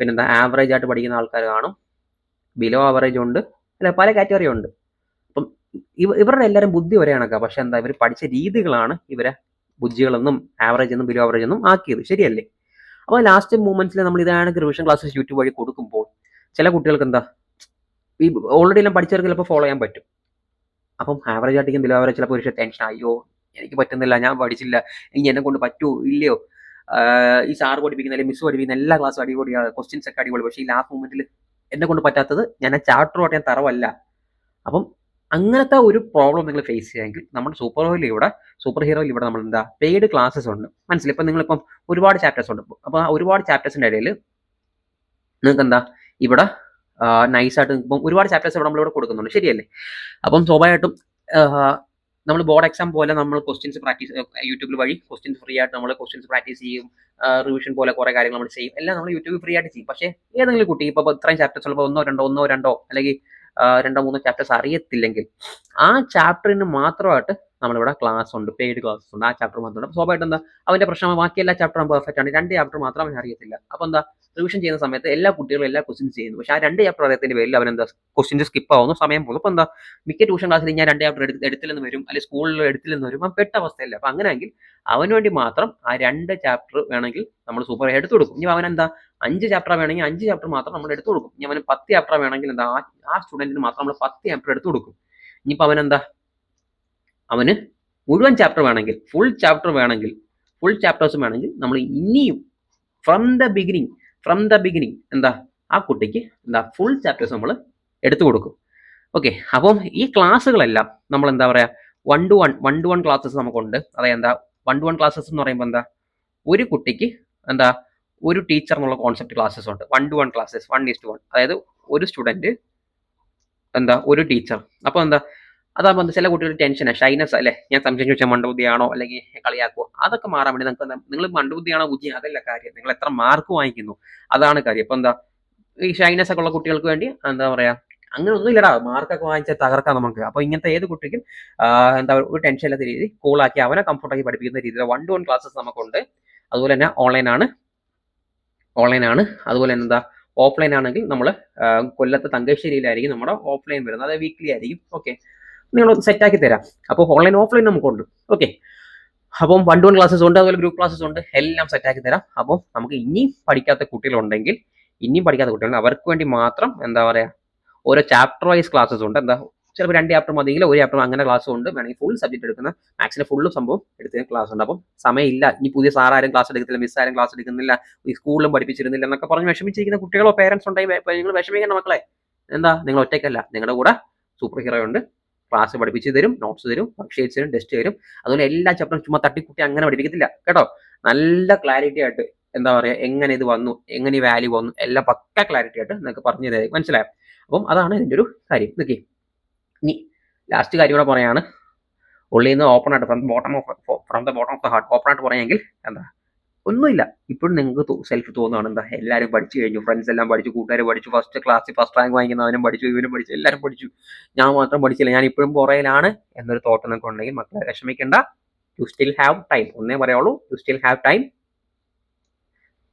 പിന്നെന്താ ആവറേജ് ആയിട്ട് പഠിക്കുന്ന ആൾക്കാർ കാണും, ബിലോ ആവറേജ് ഉണ്ട് അല്ലെ, പല കാറ്റഗറി ഉണ്ട്. അപ്പം ഇവരുടെ എല്ലാവരും ബുദ്ധി ഒരേ കണക്കാണ്. പക്ഷെ എന്താ ഇവർ പഠിച്ച രീതികളാണ് ഇവരെ ബുജ്ജികളെന്നും ആവറേജ് എന്നും ബിലോ ആവറേജ് എന്നും ആക്കിയത്. ശരിയല്ലേ? അപ്പോൾ ലാസ്റ്റ് മൂമെന്റ്സിൽ നമ്മൾ ഇതാണ് റിവിഷൻ ക്ലാസ്സസ് യൂട്യൂബ് വഴി കൊടുക്കുമ്പോൾ ചില കുട്ടികൾക്ക് എന്താ ഈ ഓൾറെഡി എല്ലാം പഠിച്ചവർക്ക് ചിലപ്പോൾ ഫോളോ ചെയ്യാൻ പറ്റും. അപ്പം ആവറേജ് ആയിട്ടിരിക്കും ബിലോ ആവറേജ് ചിലപ്പോൾ ഒരു ടെൻഷൻ, അയ്യോ എനിക്ക് പറ്റുന്നില്ല, ഞാൻ പഠിച്ചില്ല, ഇനി എന്നെ കൊണ്ട് പറ്റുമോ ഇല്ലയോ, ഈ സാറ് പഠിപ്പിക്കുന്ന അല്ലെങ്കിൽ മിസ് പഠിപ്പിക്കുന്ന എല്ലാ ക്ലാസ്സും അടിപൊളിയാണ്, ക്വസ്റ്റ്യൻസ് ഒക്കെ അടിപൊളി, പക്ഷേ ഈ ലാസ്റ്റ് മൂമെന്റിൽ എന്നെ കൊണ്ട് പറ്റാത്തത് ഞാൻ ആ ചാപ്റ്ററുമായിട്ട് ഞാൻ തറവല്ല. അപ്പം അങ്ങനത്തെ ഒരു പ്രോബ്ലം നിങ്ങൾ ഫേസ് ചെയ്യാമെങ്കിൽ നമ്മുടെ സൂപ്പർ ഹീറോയിൽ ഇവിടെ നമ്മൾ എന്താ പെയ്ഡ് ക്ലാസ്സസ് ഉണ്ട്. മനസ്സിലായി? ഇപ്പം നിങ്ങളിപ്പം ഒരുപാട് ചാപ്റ്റേഴ്സ് ഉണ്ട്. അപ്പോൾ ആ ഒരുപാട് ചാപ്റ്റേഴ്സിൻ്റെ ഇടയിൽ നിങ്ങൾക്ക് എന്താ ഇവിടെ നൈസായിട്ട് ഇപ്പം ഒരുപാട് ചാപ്റ്റേഴ്സ് ഇവിടെ നമ്മളിവിടെ കൊടുക്കുന്നുണ്ട്. ശരിയല്ലേ? അപ്പം സ്വാഭാവികമായിട്ടും നമ്മൾ ബോർഡ് എക്സാം പോലെ നമ്മൾ ക്വസ്റ്റ്യൻസ് പ്രാക്ടീസ് യൂട്യൂബിൽ വഴി ക്വസ്റ്റ്യൻസ് ഫ്രീ ആയിട്ട് നമ്മൾ ക്വസ്റ്റ്യൻസ് പ്രാക്ടീസ് ചെയ്യും, റിവിഷൻ പോലെ കുറേ കാര്യങ്ങൾ നമ്മൾ ചെയ്യും, എല്ലാം നമ്മൾ യൂട്യൂബിൽ ഫ്രീ ആയിട്ട് ചെയ്യും. പക്ഷേ ഏതെങ്കിലും കുട്ടി ഇപ്പോൾ ഇത്രയും ചാപ്റ്റേഴ്സ് ഉള്ളപ്പോൾ ഒന്നോ രണ്ടോ അല്ലെങ്കിൽ 2 3 ചാപ്റ്റേഴ്സ് അറിയത്തില്ലെങ്കിൽ ആ ചാപ്റ്ററിന് മാത്രമായിട്ട് നമ്മളിവിടെ ക്ലാസ് ഉണ്ട്, പെയ്ഡ് ക്ലാസ്സസ് ഉണ്ട്. ആ ചാപ്റ്റർ മാത്രം സ്വാഭാവികമായിട്ട് എന്താ അവന്റെ പ്രശ്നം, ബാക്കി എല്ലാ ചാപ്റ്ററും പെർഫെക്റ്റ് ആണ്, 2 ചാപ്റ്റർ മാത്രം അവൻ അറിയത്തില്ല. അപ്പോൾ എന്താ റിവിഷൻ ചെയ്യുന്ന സമയത്ത് എല്ലാ കുട്ടികളും എല്ലാ ക്വസ്റ്റ്യൻസ് ചെയ്യുന്നു, പക്ഷേ ആ 2 ചാപ്റ്റർ അറിയത്തിന്റെ പേരിൽ അവൻ എന്താ ക്വസ്റ്റ്യൻസ് സ്കിപ്പ് ആവുന്നു, സമയം പോകുന്നു. അപ്പോൾ എന്താ മിക്ക ട്യൂഷൻ ക്ലാസ്സിൽ ഞാൻ 2 ചാപ്റ്റർ എടുത്തില്ലെന്ന് വരും, അല്ലെങ്കിൽ സ്കൂളിൽ എടുത്തില്ലെന്ന് വരും, അവൻ പെട്ട അവസ്ഥയല്ല. അപ്പോൾ അങ്ങനെയെങ്കിൽ അവന് വേണ്ടി മാത്രം ആ 2 ചാപ്റ്റർ വേണമെങ്കിൽ നമ്മൾ സൂപ്പർ എടുത്തു കൊടുക്കും. ഇനി അവൻ എന്താ 5 ചാപ്റ്റർ വേണമെങ്കിൽ 5 ചാപ്റ്റർ മാത്രം നമ്മൾ എടുത്തു കൊടുക്കും. ഇനി അവന് 10 ചാപ്റ്റർ വേണമെങ്കിൽ എന്താ ആ സ്റ്റുഡന്റിന് മാത്രം നമ്മൾ 10 ചാപ്റ്റർ എടുത്തു കൊടുക്കും. ഇനിയിപ്പോൾ അവന് മുഴുവൻ ചാപ്റ്റർ വേണമെങ്കിൽ, ഫുൾ ചാപ്റ്റേഴ്സും വേണമെങ്കിൽ നമ്മൾ ഇനിയും ഫ്രം ദ ബിഗിനിങ് എന്താ ആ കുട്ടിക്ക് എന്താ ഫുൾ ചാപ്റ്റേഴ്സ് നമ്മൾ എടുത്തു കൊടുക്കും. ഓക്കെ, അപ്പം ഈ ക്ലാസ്സുകളെല്ലാം നമ്മൾ എന്താ പറയുക, 1 to 1 ക്ലാസ്സസ് നമുക്കുണ്ട്. അതായത് എന്താ 1 to 1 ക്ലാസ്സസ് എന്ന് പറയുമ്പോൾ എന്താ ഒരു കുട്ടിക്ക് എന്താ ഒരു ടീച്ചർ എന്നുള്ള കോൺസെപ്റ്റ് ക്ലാസ്സസ് ഉണ്ട്. 1 to 1 ക്ലാസ്സസ്, 1:1, അതായത് ഒരു സ്റ്റുഡന്റ് എന്താ ഒരു ടീച്ചർ. അപ്പോൾ എന്താ അതാകുമ്പോൾ ചില കുട്ടികൾ ടെൻഷനാണ്, ഷൈനസ് അല്ലേ, ഞാൻ സംശയം ചോദിച്ചാൽ മണ്ടബുദ്ധിയാണോ അല്ലെങ്കിൽ കളിയാക്കുമോ, അതൊക്കെ മാറാൻ വേണ്ടി നിങ്ങൾക്ക് നിങ്ങൾ മണ്ടബുദ്ധിയാണോ ബുദ്ധി അതല്ല കാര്യം, നിങ്ങൾ എത്ര മാർക്ക് വാങ്ങിക്കുന്നു അതാണ് കാര്യം. അപ്പോൾ എന്താ ഈ ഷൈനസ് ഒക്കെ ഉള്ള കുട്ടികൾക്ക് വേണ്ടി എന്താ പറയുക, അങ്ങനെ ഒന്നും ഇല്ലടാ, മാർക്കൊക്കെ വാങ്ങിച്ചാൽ തകർക്കാം നമുക്ക്. അപ്പോൾ ഇങ്ങനത്തെ ഏത് കുട്ടിക്കും എന്താ ഒരു ടെൻഷൻ ഇല്ലാത്ത രീതി കൂളാക്കി അവനെ കംഫർട്ടാക്കി പഠിപ്പിക്കുന്ന രീതിയിൽ 1 to 1 ക്ലാസ്സസ് നമുക്കുണ്ട്. അതുപോലെ തന്നെ ഓൺലൈനാണ്. അതുപോലെ തന്നെ എന്താ ഓഫ്ലൈൻ ആണെങ്കിൽ നമ്മൾ കൊല്ലത്ത് തങ്കശ്ശേരിയിലായിരിക്കും നമ്മുടെ ഓഫ്ലൈൻ വരുന്നത്, അതായത് വീക്ക്ലി ആയിരിക്കും. ഓക്കെ, നിങ്ങൾ സെറ്റാക്കി തരാം. അപ്പോൾ ഓൺലൈൻ ഓഫ്ലൈൻ നമുക്കുണ്ട്. ഓക്കെ, അപ്പം 1 to 1 ക്ലാസ്സസ് ഉണ്ട്, അതുപോലെ ഗ്രൂപ്പ് ക്ലാസ്സസ് ഉണ്ട്, എല്ലാം സെറ്റാക്കി തരാം. അപ്പോൾ നമുക്ക് ഇനിയും പഠിക്കാത്ത കുട്ടികളുണ്ടെങ്കിൽ അവർക്ക് വേണ്ടി മാത്രം എന്താ പറയുക ഓരോ ചാപ്റ്റർ വൈസ് ക്ലാസ്സസ് ഉണ്ട്. എന്താ ചിലപ്പോൾ 2 ചാപ്റ്റർ മതിയെങ്കിൽ 1 ചാപ്റ്റർ അങ്ങനെ ക്ലാസ് ഉണ്ട്. വേണമെങ്കിൽ ഫുൾ സബ്ജക്ട് എടുക്കുന്ന മാത്സിന്റെ ഫുള്ളും സംഭവം എടുക്കുന്ന ക്ലാസ് ഉണ്ട്. അപ്പം സമയമില്ല, ഇനി പുതിയ സാറാരും ക്ലാസ് എടുക്കത്തില്ല, മിസ് ആരും ക്ലാസ് എടുക്കുന്നില്ല, ഈ സ്കൂളിലും പഠിപ്പിച്ചിരുന്നില്ല എന്നൊക്കെ പറഞ്ഞ് വിഷമിച്ചിരിക്കുന്ന കുട്ടികളോ പേരൻസ് ഉണ്ടെങ്കിൽ നിങ്ങൾ വിഷമിക്കേണ്ട മക്കളെ. എന്താ നിങ്ങൾ ഒറ്റയ്ക്കല്ല, നിങ്ങളുടെ കൂടെ സൂപ്പർ ഹീറോ ഉണ്ട്, ക്ലാസ് പഠിപ്പിച്ച് തരും, നോട്ട്സ് തരും, വർക്ക്ഷീറ്റ്സ് തരും, ടെസ്റ്റ് തരും. അതുപോലെ എല്ലാ ചാപ്റ്ററും ചുമ്മാ തട്ടിക്കുട്ടി അങ്ങനെ പഠിപ്പിക്കത്തില്ല കേട്ടോ. നല്ല ക്ലാരിറ്റി ആയിട്ട് എന്താ പറയുക, എങ്ങനെ ഇത് വന്നു, എങ്ങനെ ഈ വാല്യൂ വന്നു, എല്ലാം പക്ക ക്ലാരിറ്റി ആയിട്ട് നിങ്ങൾക്ക് പറഞ്ഞു തരാം. മനസ്സിലായോ? അപ്പം അതാണ് ഇതിൻ്റെ ഒരു കാര്യം. നോക്കി, ഇനി ലാസ്റ്റ് കാര്യം കൂടെ പറയാണ്. ഉള്ളിൽ നിന്ന് ഓപ്പൺ ആയിട്ട് from the bottom of the heart open ആയിട്ട് പറയാമെങ്കിൽ എന്താ ഒന്നുമില്ല, ഇപ്പോഴും നിങ്ങൾക്ക് സെൽഫ് തോന്നുകയാണ് എന്താ എല്ലാവരും പഠിച്ചു കഴിഞ്ഞു, ഫ്രണ്ട്സ് എല്ലാം പഠിച്ചു, കൂട്ടുകാർ പഠിച്ചു, ഫസ്റ്റ് ക്ലാസ്സിൽ ഫസ്റ്റ് റാങ്ക് വാങ്ങിക്കുന്നവനും പഠിച്ചു, ഇവനും പഠിച്ചു, എല്ലാവരും പഠിച്ചു, ഞാൻ മാത്രം പഠിച്ചില്ല, ഞാൻ ഇപ്പോഴും പുറയിലാണ് എന്നൊരു തോട്ട് നിങ്ങൾക്ക് ഉണ്ടെങ്കിൽ മക്കളെ വിഷമിക്കേണ്ട. You still have time. ഒന്നേ പറയുള്ളൂ, യു സ്റ്റിൽ ഹാവ് ടൈം.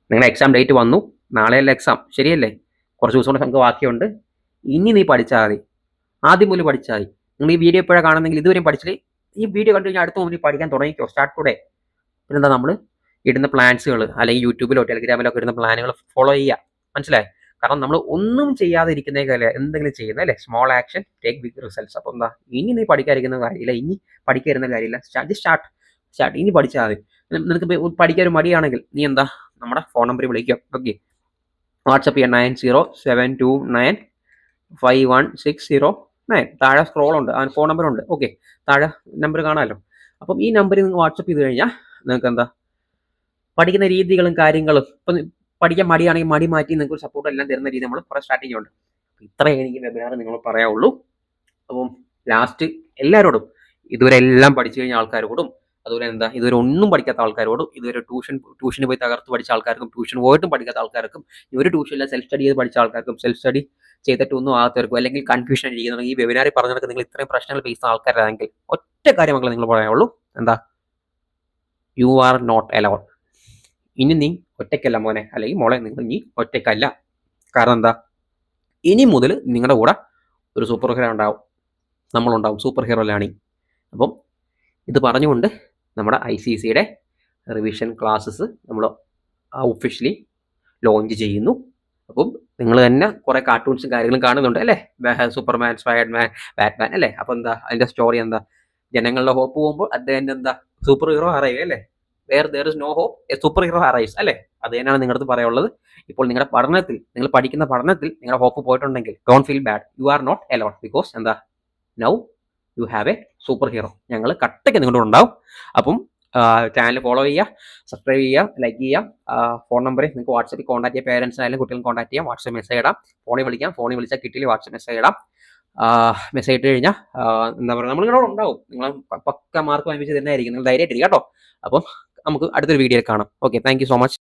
നിങ്ങളുടെ എക്സാം ഡേറ്റ് വന്നു, നാളെയല്ല എക്സാം, ശരിയല്ലേ? കുറച്ച് ദിവസം കൊണ്ട് നമുക്ക് ബാക്കിയുണ്ട്. ഇനി നീ പഠിച്ചാൽ മതി, ആദ്യം പോലും പഠിച്ചാൽ മതി. നിങ്ങൾ ഈ വീഡിയോ എപ്പോഴാണ് കാണുന്നെങ്കിൽ ഇതുവരെയും പഠിച്ചില്ലേ, ഈ വീഡിയോ കണ്ടു കഴിഞ്ഞാൽ അടുത്ത മുന്നിൽ പഠിക്കാൻ തുടങ്ങിക്കോ, സ്റ്റാർട്ട് ടുഡേ. പിന്നെന്താ നമ്മൾ ഇടുന്ന പ്ലാൻസുകൾ അല്ലെങ്കിൽ യൂട്യൂബിലോ ടെലിഗ്രാമിലോ ഒക്കെ ഇടുന്ന പ്ലാനുകൾ ഫോളോ ചെയ്യുക, മനസ്സിലായി? കാരണം നമ്മൾ ഒന്നും ചെയ്യാതെ ഇരിക്കുന്നേക്കല്ലേ എന്തെങ്കിലും ചെയ്യുന്നത് അല്ലേ. Small action take big results. അപ്പോൾ എന്താ ഇനി നീ പഠിക്കാതിരിക്കുന്ന കാര്യമില്ല, ഇനി പഠിക്കാതിരുന്ന കാര്യമില്ല, സ്റ്റാർട്ട് ഇനി പഠിച്ചാൽ മതി. നിനക്ക് പഠിക്കാൻ ഒരു മടിയാണെങ്കിൽ നീ എന്താ നമ്മുടെ ഫോൺ നമ്പറിൽ വിളിക്കുക. ഓക്കെ, വാട്സപ്പ് ചെയ്യാം 9072295160. താഴെ സ്ക്രോൾ ഉണ്ട്, ആ ഫോൺ നമ്പർ ഉണ്ട്. ഓക്കെ, താഴെ നമ്പർ കാണാമല്ലോ. അപ്പം ഈ നമ്പറിൽ നിങ്ങൾ വാട്സപ്പ് ചെയ്ത് കഴിഞ്ഞാൽ നിങ്ങൾക്ക് എന്താ പഠിക്കുന്ന രീതികളും കാര്യങ്ങളും, ഇപ്പം പഠിക്കാൻ മടിയാണെങ്കിൽ മടി മാറ്റി നിങ്ങൾക്ക് സപ്പോർട്ട് എല്ലാം തരുന്ന രീതി നമ്മൾ കുറേ സ്ട്രാറ്റജി ഉണ്ട്. ഇത്രയും എനിക്ക് വെബിനാർ നിങ്ങൾ പറയാവുള്ളൂ. അപ്പം ലാസ്റ്റ് എല്ലാവരോടും, ഇതുവരെ എല്ലാം പഠിച്ചു കഴിഞ്ഞ ആൾക്കാരോടും, അതുപോലെ എന്താ ഇതുവരെ ഒന്നും പഠിക്കാത്ത ആൾക്കാരോടും, ഇതുവരെ ട്യൂഷന് പോയി തകർത്ത് പഠിച്ച ആൾക്കാർക്കും, ട്യൂഷൻ പോയിട്ടും പഠിക്കാത്ത ആൾക്കാർക്കും, ഒരു ട്യൂഷനില്ല സെൽഫ് സ്റ്റഡി ചെയ്ത് പഠിച്ച ആൾക്കാർക്കും, സെൽഫ് സ്റ്റഡി ചെയ്തിട്ടൊന്നും ആകാത്തവർക്കും, അല്ലെങ്കിൽ കൺഫ്യൂഷൻ ഇരിക്കുന്നുണ്ടെങ്കിൽ ഈ വെബിനാറിൽ പറഞ്ഞിടക്ക് നിങ്ങൾ ഇത്രയും പ്രശ്നങ്ങൾ ഫേസ് ചെയ്യുന്ന ആൾക്കാരാണെങ്കിൽ ഒറ്റ കാര്യം മക്കളെ നിങ്ങൾ പറയാവുള്ളൂ, എന്താ യു ആർ നോട്ട് അലോൺ. ഇനി നീ ഒറ്റയ്ക്കല്ല മോനെ അല്ലെങ്കിൽ മോളെ, നിങ്ങൾ ഇനി ഒറ്റയ്ക്കല്ല. കാരണം എന്താ ഇനി മുതൽ നിങ്ങളുടെ കൂടെ ഒരു സൂപ്പർ ഹീറോ ഉണ്ടാവും, നമ്മളുണ്ടാവും, സൂപ്പർ ഹീറോ ലേണിംഗ്. അപ്പം ഇത് പറഞ്ഞുകൊണ്ട് നമ്മുടെ ICSEയുടെ റിവിഷൻ ക്ലാസ്സസ് നമ്മൾ ഒഫീഷ്യലി ലോഞ്ച് ചെയ്യുന്നു. അപ്പം നിങ്ങൾ തന്നെ കുറേ കാർട്ടൂൺസും കാര്യങ്ങളും കാണുന്നുണ്ട് അല്ലേ, സൂപ്പർമാൻ, സ്പൈഡർമാൻ, ബാറ്റ്മാൻ അല്ലേ. അപ്പോൾ എന്താ അതിൻ്റെ സ്റ്റോറി എന്താ, ജനങ്ങളുടെ ഹോപ്പ് പോകുമ്പോൾ അദ്ദേഹം എന്താ സൂപ്പർ ഹീറോ അറിയുക അല്ലേ. Where there is no hope a super hero arrives അല്ലേ. അത് തന്നെയാണ് നിങ്ങളുടെ അടുത്ത് പറയാനുള്ളത്. ഇപ്പോൾ നിങ്ങളുടെ പഠനത്തിൽ, നിങ്ങൾ പഠിക്കുന്ന പഠനത്തിൽ നിങ്ങളുടെ ഹോപ്പ് പോയിട്ടുണ്ടെങ്കിൽ don't feel bad, you are not alone. Because എന്താ now you have a super hero. ഞങ്ങൾ കട്ടയ്ക്ക് നിങ്ങളുടെ ഉണ്ടാവും. അപ്പം ചാനൽ ഫോളോ ചെയ്യുക, സബ്സ്ക്രൈബ് ചെയ്യുക, ലൈക്ക് ചെയ്യുക. ഫോൺ നമ്പറിൽ നിങ്ങൾക്ക് വാട്സപ്പിൽ കോൺടാക്ട് ചെയ്യാം, പേരൻസിനായാലും കുട്ടികളും കോൺടാക്ട് ചെയ്യാം. വാട്സപ്പ് മെസ്സേജ് ഇടാം, ഫോണിൽ വിളിച്ചാൽ കിട്ടിയില്ല, വാട്സപ്പ് മെസ്സേജ് ഇടാം. മെസ്സേജ് ഇട്ട് കഴിഞ്ഞാൽ എന്താ പറയുക നമ്മളിവിടെ ഉണ്ടാവും, നിങ്ങൾ പക്ക മാർക്ക് വാങ്ങിച്ച് തരുന്നതായിരിക്കും, നിങ്ങൾ ധൈര്യമായിട്ടിരിക്കുക കേട്ടോ. അപ്പം നമുക്ക് അടുത്തൊരു വീഡിയോയിൽ കാണാം. Okay, thank you so much.